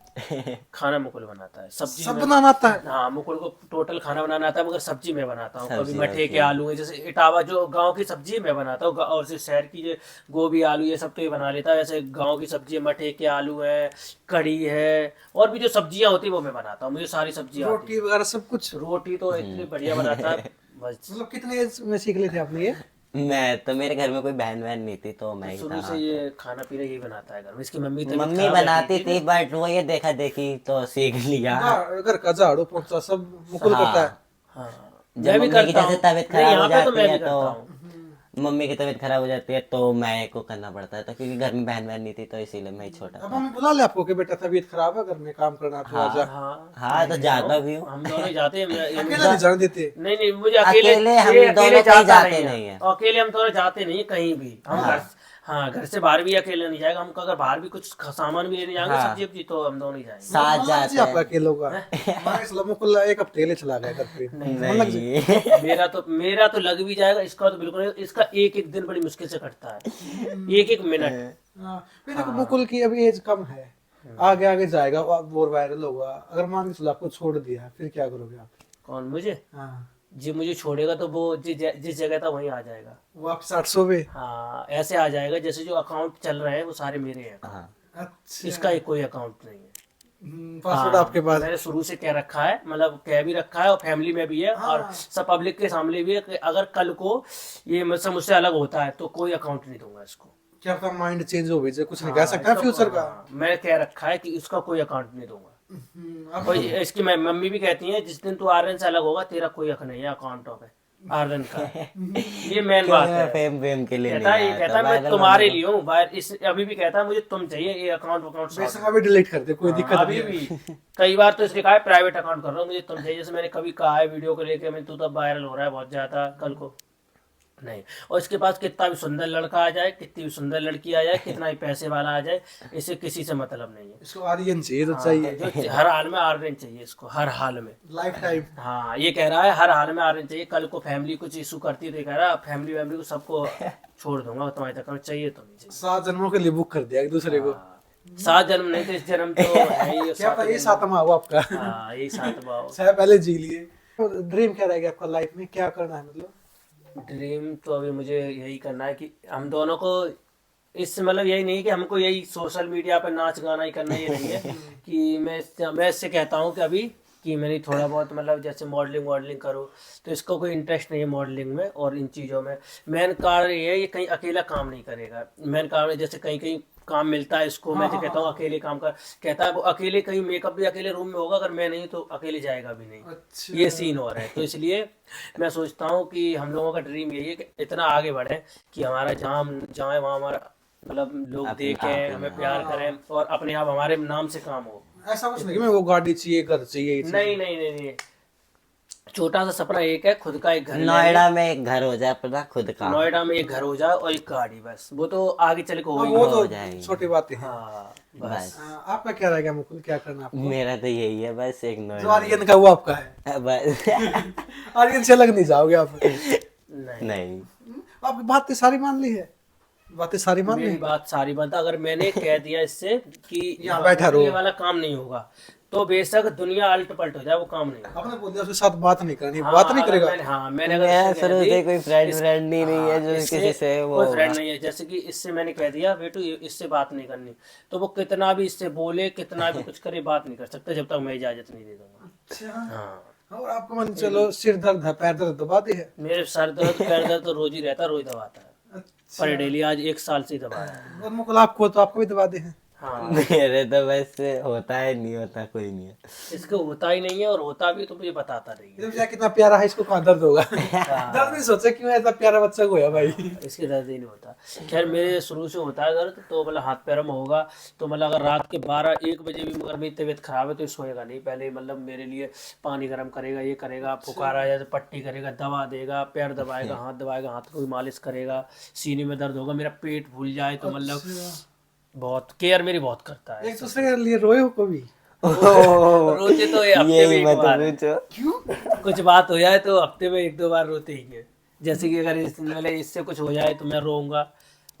खाना मुकुल बनाता है, सब्जी सब मैं- बनाना आता है? हाँ, मुकुल को टोटल खाना बनाना आता है, मगर सब्जी मैं बनाता हूँ। कभी सब्जी मठे के आलू है, जैसे इटावा जो गांव की सब्जी है मैं बनाता हूँ, और जो शहर की जो गोभी आलू ये सब तो ये बना लेता है। जैसे गांव की सब्जी है, मठे के आलू है, कढ़ी है, और भी जो सब्जियां होती है वो मैं बनाता हूँ। मुझे सारी सब्जियां आती रोटी वगैरह सब कुछ? हैं। रोटी तो इतनी बढ़िया बनाता है बस। मतलब कितने एज में सीख लेते आपने ये? मैं तो मेरे घर में कोई बहन वहन नहीं थी तो मैं ही शुरू था। से ये खाना पीना यही बनाता है घर में। इसकी मम्मी तो मम्मी बनाती थी बट वो ये देखा देखी तो सीख लिया। घर का झाड़ू पोंछा सब मुकुल करता है? हाँ, जब मैं भी मम्मी की करता जैसे हूँ। तबीयत नहीं, खराब यहाँ हो पे तो जाती मैं भी है करता तो हूँ। मम्मी की तबीयत खराब हो जाती है तो मैं को करना पड़ता है, तो क्योंकि घर में बहन वहन नहीं थी तो इसीलिए मैं ही छोटा अब था। मम्मी बुला ले आपको कि बेटा तबीयत खराब है, घर में काम करना तो आजा। हाँ, हाँ तो जाता भी हूँ। हम दोनों ही जाते हैं। अकेले नहीं जाने देते? नहीं, मुझे अकेले अकेले हम ये दोनों अकेले कहीं जाते नहीं नहीं है। है। अकेले हम दोनों जाते नहीं कहीं भी। हम घर से बाहर भी अकेले नहीं जाएगा। हम अगर बाहर भी कुछ सामान भी लेने जाएंगे, सब्जी वब्जी, तो हम दोनों ही जाएंगे। साथ जाते आपका हैं। अकेले होगा? मैं इसलिए मुकुल एक हफ्ते के लिए चला गया घर पे। नहीं मेरा तो लग भी जाएगा, इसका तो बिल्कुल नहीं। इसका एक दिन बड़ी मुश्किल से कटता है, एक मिनट। हाँ, फिर देखो मुकुल की अभी एज कम है, आगे आगे जाएगा और वायरल होगा। अगर मान के चलो आपको छोड़ दिया, फिर क्या करोगे आप? कौन, मुझे? हाँ, जी, मुझे छोड़ेगा तो वो जिस जगह था वहीं आ जाएगा। वापस 800 पे? हाँ, ऐसे आ जाएगा जैसे जो अकाउंट चल रहे हैं वो सारे मेरे हैं। हाँ अच्छा, इसका एक कोई अकाउंट नहीं है। पासवर्ड हाँ, आपके पास? मैंने शुरू से कह रखा है, मतलब कह भी रखा है, और फैमिली में भी है, और सब पब्लिक के सामने भी है कि अगर कल को ये मतलब मुझसे अलग होता है तो कोई अकाउंट नहीं दूंगा इसको। क्या पता माइंड चेंज हो भेजे, कुछ नहीं कह सकता फ्यूचर का। हाँ, मैं कह रखा है कि इसका कोई अकाउंट नहीं दूंगा। अब कोई इसकी मम्मी भी कहती है जिस दिन तू आर्यन से अलग होगा तेरा कोई हक नहीं है अकाउंटों पे। आर्यन का। ये मेन बात है। फेम वेम के लिए कहता है, नहीं ये आया कहता था, है मैं वायरल तुम्हारे होने लिए हूँ बाहर, इस अभी भी कहता है मुझे तुम चाहिए, ये अकाउंट वैसे अभी डिलीट कर दे, कोई दिक्कत अभी नहीं है। भी कई बार तो इसने कहा है प्राइवेट अकाउंट कर रहा हूँ, मुझे तुम चाहिए, जैसे मैंने कभी कहा है वीडियो को लेके, मैं तू तो वायरल हो रहा है बहुत ज्यादा, कल को नहीं। और इसके पास कितना भी सुंदर लड़का आ जाए, कितनी भी सुंदर लड़की आ जाए, कितना भी पैसे वाला आ जाए, इसे किसी से मतलब नहीं है। इसको आर्यन चाहिए तो चाहिए, जो हर हाल में आर्यन चाहिए इसको, हर हाल में। Life time. हाँ, ये कह रहा है हर हाल में आर्यन चाहिए। कल को फैमिली कुछ इशू करती है तो ये कह रहा है फैमिली वैमिली को सबको छोड़ दूंगा, तुम्हारे तक चाहिए तो नहीं चाहिए। 7 जन्मों के लिए बुक कर दिया एक दूसरे को। हाँ, 7 जन्म नहीं तो इस जन्म तो है ही, क्या पता ये 7वां हुआ आपका। हाँ, यही 7वां हो। शायद पहले जी लिए। ड्रीम क्या रहेगा आपका लाइफ में, क्या करना है मतलब? ड्रीम तो अभी मुझे यही करना है कि हम दोनों को इससे मतलब यही नहीं है कि हमको यही सोशल मीडिया पर नाच गाना ही करना, ये नहीं है कि मैं इससे कहता हूँ कि अभी कि मैंने थोड़ा बहुत मतलब जैसे मॉडलिंग करूँ, तो इसको कोई इंटरेस्ट नहीं है मॉडलिंग में और इन चीज़ों में। मेन कारण ये है, ये कहीं अकेला काम नहीं करेगा। मेन कारण है जैसे कहीं कहीं काम मिलता है इसको, मैं जो कहता हूँ अकेले काम कर, कहता है वो अकेले कहीं मेकअप भी अकेले रूम में होगा, अगर मैं नहीं तो अकेले जाएगा भी नहीं। अच्छा। ये सीन हो रहा है, तो इसलिए मैं सोचता हूँ कि हम लोगों का ड्रीम यही है कि इतना आगे बढ़े कि हमारा जहाँ हम जाए वहाँ हमारा मतलब लोग देखें, हमें प्यार करें और अपने आप हमारे नाम से काम हो। ऐसा कुछ नहीं कि मैं वो गाड़ी चाहिए, घर चाहिए, ये चाहिए। नहीं, छोटा सा सपना एक है, खुद का एक घर नोएडा में एक घर हो जाए अपना खुद का। नोएडा में एक घर हो जाए और एक गाड़ी, बस वो तो आगे चल के हो ही वो हो तो जाएगी। छोटी बातें हैं। हाँ बस। बस आपका क्या रहेगा मुकुल, क्या करना आपको? मेरा तो यही है, बस एक जो नोएडा आर्यन का वो आपका है। बस। आर्यन से अलग नहीं जाओगे आप? नहीं आपकी बातें सारी मान ली है, बातें सारी मान ली मेरी है? बात सारी बात, अगर मैंने कह दिया इससे कि यहाँ बैठा रहो, ये वाला काम नहीं होगा, तो बेशक दुनिया अलट पलट हो जाए, वो काम नहीं होगा। आपने बोल दिया उसके साथ बात नहीं करनी, हाँ, बात नहीं अगर करेगा। मैंने अगर मैं इससे कह शुरू दी, से कोई फ्रेंड ही नहीं है जो इससे किसी से वो कोई होगा। फ्रेंड नहीं है, जैसे कि इससे मैंने कह दिया बेटू इससे बात नहीं करनी, तो वो कितना भी इससे बोले, कितना भी कुछ करे, बात नहीं कर सकता जब तक मैं इजाजत नहीं दे दूंगा। अच्छा। हाँ, और आपको मान चलो सिर दर्द है, पैर दर्द, दबा दी है? मेरे सर दर्द पैर दर्द तो रोज ही रहता है, रोज दबाता है अच्छा। पर डेली, आज 1 साल से ही दबाया है। और मुकुल आपको तो आपको भी दबा दे हैं? हाँ, मेरे तो वैसे होता है, नहीं होता कोई नहीं है। इसको होता ही नहीं है, और होता भी तो मुझे बताता नहीं है। ये बेचारा कितना प्यारा है, इसको कहाँ दर्द होगा? दर्द नहीं सोचा क्यों ऐसा प्यारा बच्चा को है भाई। इसके दर्द ही नहीं होता। खैर मेरे शुरू से होता है दर्द, तो मतलब हाथ पैरों में होगा, तो मतलब अगर रात के 12-1 बजे भी अगर मेरी तबीयत खराब है तो सोएगा नहीं, पहले मतलब मेरे लिए पानी गर्म करेगा, ये करेगा, पुकारा जैसे पट्टी करेगा, दवा देगा, पैर दबाएगा, हाथ को भी मालिश करेगा, सीने में दर्द होगा, मेरा पेट भूल जाए तो मतलब बहुत केयर मेरी बहुत करता है। एक दूसरे के लिए रोए हो कभी? रोते तो ये हफ्ते में यही एक मत बार है। पूछो। क्यों? कुछ बात हो जाए तो हफ्ते में 1-2 बार रोते ही है। जैसे कि अगर इससे कुछ हो जाए तो मैं रोऊंगा,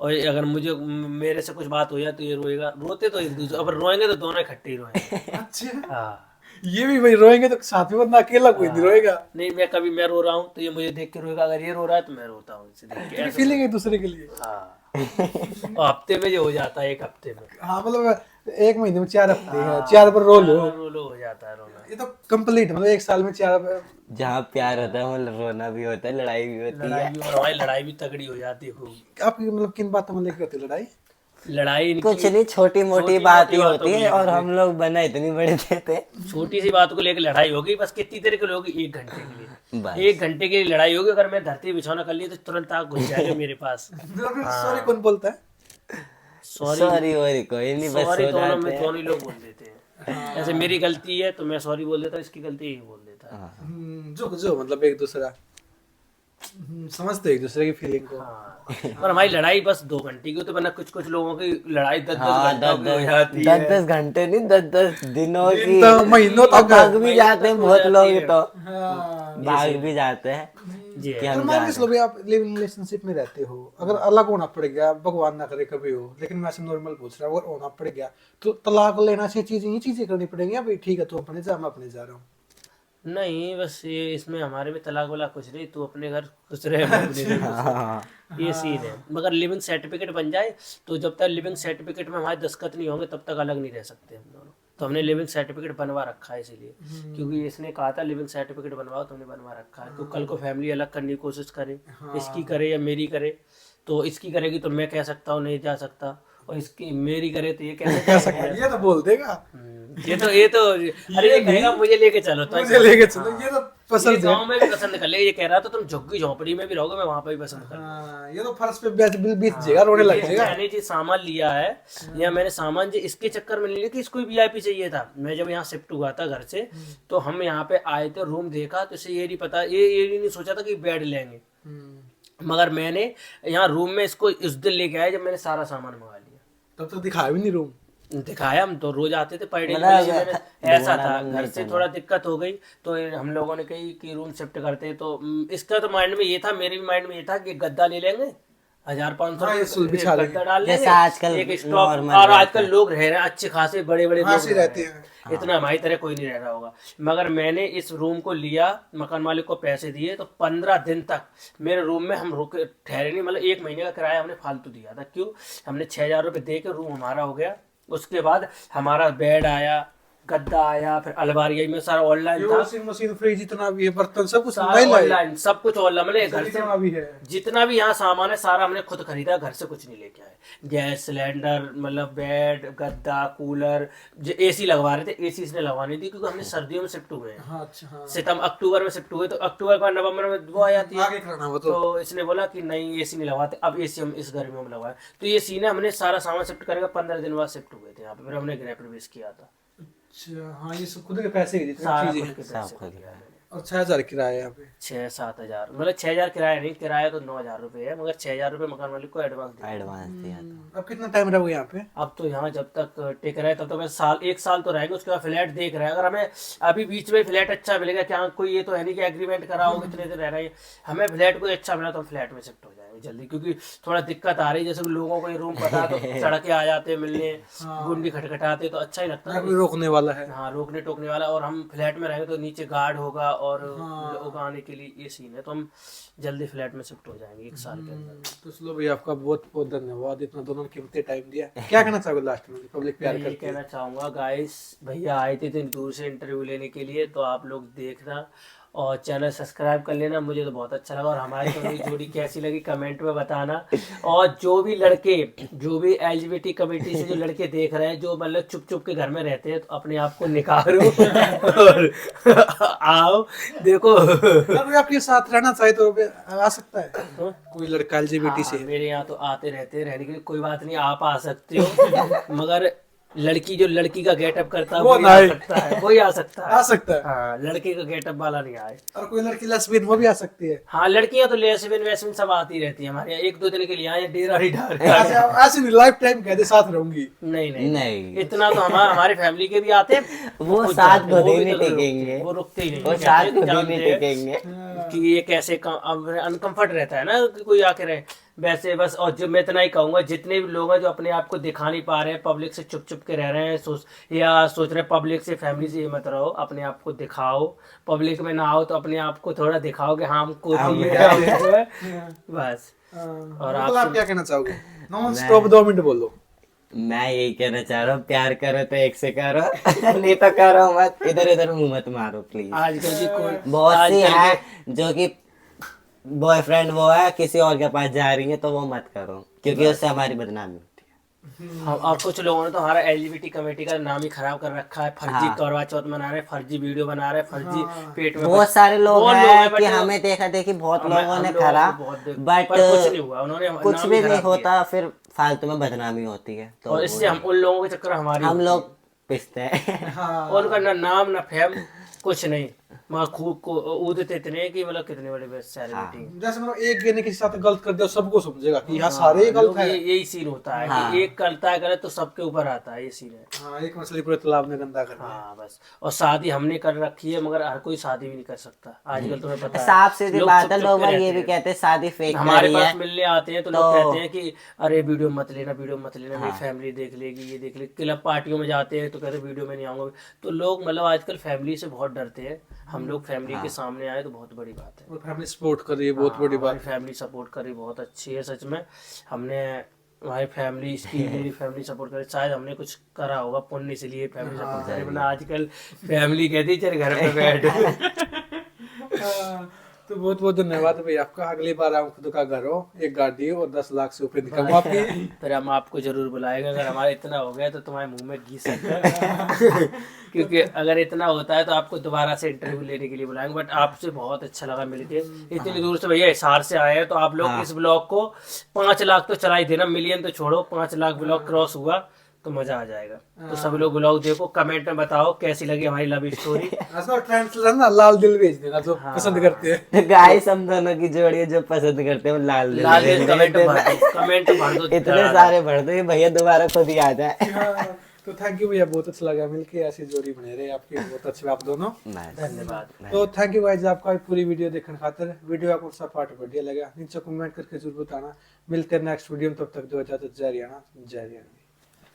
और अगर मेरे से कुछ बात हो जाए तो ये रोएगा। रोते तो एक दूसरे, अब रोएंगे तो दोनों इकट्ठे ही रोएंगे। अच्छा, हाँ, ये भी भाई रोएंगे तो साथ में, वरना अकेला कोई नहीं रोएगा। नहीं मैं रो रहा हूँ तो ये मुझे देख के रोएगा, अगर ये रो रहा है तो मैं रोता हूँ इसे देख के, ऐसा। फीलिंग एक दूसरे के लिए। हाँ, और हफ्ते में जो हो जाता है, 1 हफ्ते में हाँ मतलब 1 महीने में 4 हफ्ते हैं, 4 पर रो लो। रो हो जाता है रोना। ये तो कंप्लीट मतलब 1 साल में 4 जहाँ प्यार होता है मतलब रोना भी होता है, लड़ाई भी होती है। लड़ाई भी, और हमारी लड़ाई भी तगड़ी हो जाती है खूब। आपकी मतलब किन बातों में लेकर होती है लड़ाई? लड़ाई इनकी कुछ नहीं, छोटी मोटी बात ही होती है, और हम लोग बना इतनी बड़ी देते हैं। छोटी सी बात को लेकर लड़ाई होगी, बस कितनी देर के लिए होगी? 1 घंटे के लिए। बस। 1 घंटे की लड़ाई होगी, अगर मैं धरती बिछौना कर ली तो तुरंत आग घुस जाएगा मेरे पास। सॉरी कौन बोलता है? सॉरी वॉरी कोई नहीं, बस सॉरी सो दोनों जाते में हैं। दोनों ही लोग बोल देते हैं। जैसे मेरी गलती है तो मैं सॉरी बोल देता हूँ, इसकी गलती यही बोल देता है। जो मतलब एक दूसरा समझते एक दूसरे की फीलिंग को। हाँ, पर हमारी लड़ाई बस 2 घंटे की, तो वरना कुछ लोगों की लड़ाई 10-10 हाँ, घंटों की हो जाती है। 10-10 घंटे नहीं, 10-10 दिनों की, तो महीनों और तक भाग भी जाते हैं हो बहुत जाती लोग है। तो हाँ। भाग भी जाते हैं जी कि है। तो हम मान जा के चलो भाई आप लिविंग रिलेशनशिप में रहते हो, अगर अलग होना पड़ गया, भगवान ना करे कभी हो, लेकिन मैं ऐसे नॉर्मल पूछ रहा हूँ, अगर होना पड़ गया तो तलाक लेना से चीजें करनी पड़ेंगी या भाई ठीक है तू अपने जा, मैं अपने जा रहा हूँ? नहीं, बस ये इसमें हमारे में तलाक वाला कुछ नहीं, तू अपने घर खुश रहे, मैं अपने घर खुश रहूं। ये सीन है। मगर लिविंग सर्टिफिकेट बन जाए तो जब तक लिविंग सर्टिफिकेट में हमारे दस्तखत नहीं होंगे तब तक अलग नहीं रह सकते हम दोनों। तो हमने लिविंग सर्टिफिकेट बनवा रखा है इसीलिए, क्योंकि इसने कहा था लिविंग सर्टिफिकेट बनवाओ, तो हमने बनवा रखा है। तो कल को फैमिली अलग करने की कोशिश करे, इसकी करे या मेरी करे, तो इसकी करेगी तो मैं कह सकता हूँ नहीं जा सकता, और इसकी मेरी करे तो ये कैसे कैसा ये तो बोल देगा, ये तो अरे ये कहेगा मुझे लेके चलो तो मुझे लेके चलो, ये तो पसंद है। गाँव में भी पसंद कर लेगा, ये कह रहा था तुम झुग्गी झोंपड़ी में भी रहोगे मैं वहां पे भी पसंद कर हाँ, ये तो फर्श पे बीत जाएगा, रोने लग जाएगा। मैंने जी सामान लिया है या मैंने सामान जी इसके चक्कर में नहीं लिया कि इसको वीआईपी चाहिए था। मैं जब यहाँ शिफ्ट हुआ था घर से तो हम यहाँ पे आए थे, रूम देखा तो इसे ये नहीं पता, ये नहीं सोचा था कि बेड लेंगे, मगर मैंने यहाँ रूम में इसको उस दिन लेके आया जब मैंने सारा सामान मंगा लिया। तब तो दिखाया भी नहीं रूम। दिखाया, हम तो रोज आते थे पर डे मतलब ऐसा था, घर से थोड़ा दिक्कत हो गई तो हम लोगों ने कही कि रूम शिफ्ट करते, तो इसका तो माइंड में ये था, मेरे भी माइंड में ये था कि गद्दा ले लेंगे 1500 गद्दा डाल लेंगे, जैसा आजकल एक स्टॉक। और आजकल लोग रह रहे हैं अच्छे खासे बड़े बड़े लोग रहते हैं, इतना हमारी तरह कोई नहीं रह रहा होगा। मगर मैंने इस रूम को लिया, मकान मालिक को पैसे दिए, तो 15 दिन तक मेरे रूम में हम रुके ठहरे नहीं, मतलब 1 महीने का किराया हमने फालतू दिया था। क्यों? हमने 6000 रुपये दे के रूम हमारा हो गया। उसके बाद हमारा बेड आया, गद्दा आया, फिर अलमारी आई, में सारा ऑनलाइन था, वॉशिंग मशीन, फ्रिज, जितना भी है, बर्तन, सब कुछ सारा ऑनलाइन, सब कुछ ऑनलाइन। मतलब घर से भी है, जितना भी यहाँ सामान है सारा हमने खुद खरीदा, घर से कुछ नहीं लेके आए। गैस सिलेंडर, मतलब बेड, गद्दा, कूलर, जो एसी लगवा रहे थे, एसी इसने लगवानी थी क्योंकि हमने सर्दियों में शिफ्ट हुए हैं। हाँ, अच्छा, हाँ। सितंबर अक्टूबर में शिफ्ट हुए, तो अक्टूबर का नवंबर में वो आ जाती है, आगे कराना वो तो इसने बोला कि नहीं एसी नहीं लगवाते, अब एसी हम इस गर्मियों में लगवाए। तो ये सीन है, हमने सारा सामान शिफ्ट करेगा 15 दिन बाद शिफ्ट हुए थे यहाँ पे, फिर हमने गृह प्रवेश किया था। अच्छा, हाँ, ये सब खुद के पैसे की जितनी सारा चीजें खुद हैं। के पैसे का किया है। और 6000 किराया यहाँ पे। 6-7 हजार, मतलब 6000 किराया नहीं, किराया तो 9000 रुपये है, मगर 6000 रुपये मकान मालिक को एडवांस दिया। एडवांस दिया था। अब कितना टाइम रहोगे यहाँ पे? अब तो यहाँ जब तक टिक रहे तब तक 1 साल तो रहेंगे, उसके बाद फ्लैट देख रहे हैं। अगर हमें अभी बीच में फ्लैट अच्छा मिलेगा, क्या कोई ये तो है नहीं कि एग्रीमेंट कराओ कितने दिन रह रहे हैं, हमें फ्लैट कोई अच्छा मिला तो हम फ्लैट में शिफ्ट हो जाएंगे जल्दी, क्योंकि थोड़ा दिक्कत आ रही है। जैसे लोगों को ये रूम पता तो सड़कें आ जाते हैं मिलने, गुंडी खटखटाते, तो अच्छा ही लगता है, कोई रोकने वाला है। हाँ रोकने टोकने वाला। और हम फ्लैट में रहेंगे तो नीचे गार्ड होगा और लोग आने के लिए ये सीन है, तो हम जल्दी फ्लैट में शिफ्ट हो जाएंगे 1 साल के अंदर। तो चलो भैया, आपका बहुत बहुत धन्यवाद, इतना दोनों ने कीमती टाइम दिया। क्या कहना चाहोगे लास्ट में? पब्लिक प्यार मैं ये करती है। कहना चाहूँगा गाइस, भैया आए थे इतनी दूर से इंटरव्यू लेने के लिए, तो आप लोग देखना और चैनल सब्सक्राइब कर लेना, मुझे तो बहुत अच्छा लगा। और हमारी तो जोड़ी कैसी लगी कमेंट में बताना। और जो भी लड़के, जो भी LGBT कम्युनिटी से जो लड़के देख रहे हैं, जो मतलब चुप चुप के घर में रहते हैं, तो अपने आप को निकालो और आओ देखो। अगर कोई आपके साथ रहना चाहे तो आ सकता है, कोई लड़का LGBT से। मेरे यहाँ तो आते रहते हैं रहने के लिए, कोई बात नहीं, आप आ सकते हो। मगर लड़की जो लड़की का गेटअप करता है वही आ सकता है, वही आ सकता है, आ सकता है। हाँ, लड़के का गेटअप वाला नहीं आए। और कोई लड़की लेस्बियन, वो भी आ सकती है। हाँ, लड़कियां तो लेस्बियन वैस्बियन सब आती रहती है हमारे यहाँ, 1-2 दिन के लिए आए, डेरा ही डाल। ऐसे नहीं, लाइफ टाइम कहते साथ रहूंगी। नहीं नहीं नहीं। इतना तो हमारे फैमिली के भी आते हैं, वो खुद साथ जाते हैं, खुद ही भी नहीं तो टिकेंगे, वो रुकते ही नहीं, वो कहते साथ हैं कि खुद ही जानते नहीं हैं टिकेंगे। कि ये कैसे अनकंफर्ट रहता है ना कि कोई आके रहे वैसे बस। और जो मैं इतना ही कहूंगा, जितने भी लोग हैं जो अपने आप को दिखा नहीं पा रहे हैं, पब्लिक से चुप चुप के रह रहे हैं, सोच रहे हैं पब्लिक से, फैमिली से मत रहो, अपने आप को दिखाओ। पब्लिक में ना आओ तो अपने आप को थोड़ा दिखाओ कि हाँ हमको बस। और आप क्या कहना चाहोगे? नॉन स्टॉप 2 मिनट बोलो। मैं यही कहना चाह रहा हूँ, प्यार करो तो एक से करो, नहीं तो करो मत, इधर इधर मुंह मत मारो प्लीज। आजकल की कोई बहुत सी है जो कि बॉयफ्रेंड वो है किसी और के पास जा रही है, तो वो मत करो, क्योंकि उससे हमारी बदनामी होती है। हम और कुछ लोगों ने तो हमारा LGBT कमेटी का नाम ही खराब कर रखा है, फर्जी करवा चौथ मना रहे, फर्जी वीडियो बना रहे, फर्जी पेट में बहुत सारे लोग बहुत हैं but कि हमें देखा देखी बहुत लोगों ने हम लोगों करा, को बहुत बट पर कुछ नहीं हुआ, उन्होंने कुछ नाम भी ही नहीं खराब किया। होता, फिर फालतू में बदनामी होती है। तो और इससे हम उन लोगों के चक्कर हमारी हम होती लोग पिसते हैं। है। और उनका ना नाम ना फेम कुछ नहीं, वहाँ खूब को ऊदते इतने कि मतलब कितने बड़े बेस्ट सेलिब्रिटी। जैसे मतलब एक गेने के साथ गलत कर दिया, सबको समझेगा कि यहाँ सारे गलत है। यही सीन होता है कि एक करता है गलत तो सबके ऊपर आता है, ये सीन है। हाँ, एक मछली पूरे तालाब में गंदा कर दिया। हाँ बस। और शादी हमने कर रखी है, मगर हर कोई शादी भी नहीं कर सकता आजकल, तुम्हें पता है। साफ सीधी लोग बात चुप है, चुप लोग के ये रहते भी हैं। कहते हैं शादी फेक हमारे करी पास है। मिलने आते हैं तो लोग कहते हैं कि अरे वीडियो मत लेना, वीडियो मत लेना, मेरी फैमिली देख लेगी, ये देख लेगी। क्लब पार्टियों में जाते हैं तो कहते हैं वीडियो में नहीं आऊंगा। तो लोग मतलब आजकल फैमिली से बहुत डरते हैं। हम लोग फैमिली के सामने आए तो बहुत बड़ी बात है। और फैमिली सपोर्ट कर रही है, बहुत बड़ी बात। फैमिली सपोर्ट करी बहुत अच्छी है सच में। हमने हमारी फैमिली इसकी मेरी फैमिली सपोर्ट करे, शायद हमने कुछ करा होगा पुण्य, इसलिए फैमिली सपोर्ट करे, वरना आजकल फैमिली कहती चल घर पे बैठ। तो बहुत बहुत धन्यवाद भाई आपका। अगली बार आप खुद का घर हो, एक गाड़ी हो और 10 लाख से ऊपर इनकम हो आपकी, फिर हम आपको जरूर बुलाएंगे। अगर हमारा इतना हो गया तो तुम्हारे मुंह में घी सकता है क्योंकि अगर इतना होता है तो आपको दोबारा से इंटरव्यू लेने के लिए बुलाएंगे। बट आपसे बहुत अच्छा लगा मिलके, इतनी दूर से भैया हिसार से आए हैं। तो आप लोग इस ब्लॉग को 5 लाख तो चला ही देना, मिलियन तो छोड़ो, 5 लाख ब्लॉग क्रॉस हुआ तो मजा आ जाएगा। तो सब लोग ब्लॉग देखो, कमेंट में बताओ कैसी लगी हमारी लव स्टोरी। ट्रेंड चल रहा है ना, लाल दिल भेज देना जो पसंद करते हैं। तो गाइस हम दोनों की जोड़ी है, जो पसंद करते हैं वो लाल दिल लाल भेज कमेंट देना। भर दो, कमेंट भर दो इतने सारे भर दो ये भैया दोबारा खुद ही आ जाए। हाँ, तो थैंक यू भैया, बहुत अच्छा लगा मिलके, ऐसी जोड़ी बने रहे आपकी, बहुत अच्छे आप दोनों। धन्यवाद। तो थैंक यू गाइस आपका पूरी वीडियो देखने खातिर। वीडियो आपको सब पार्ट बढ़िया लगा नीचे कमेंट करके जरूर बताना। मिलते हैं नेक्स्ट वीडियो में, तब तक दो इजाजत। जय हरियाणा, जय हरियाणा।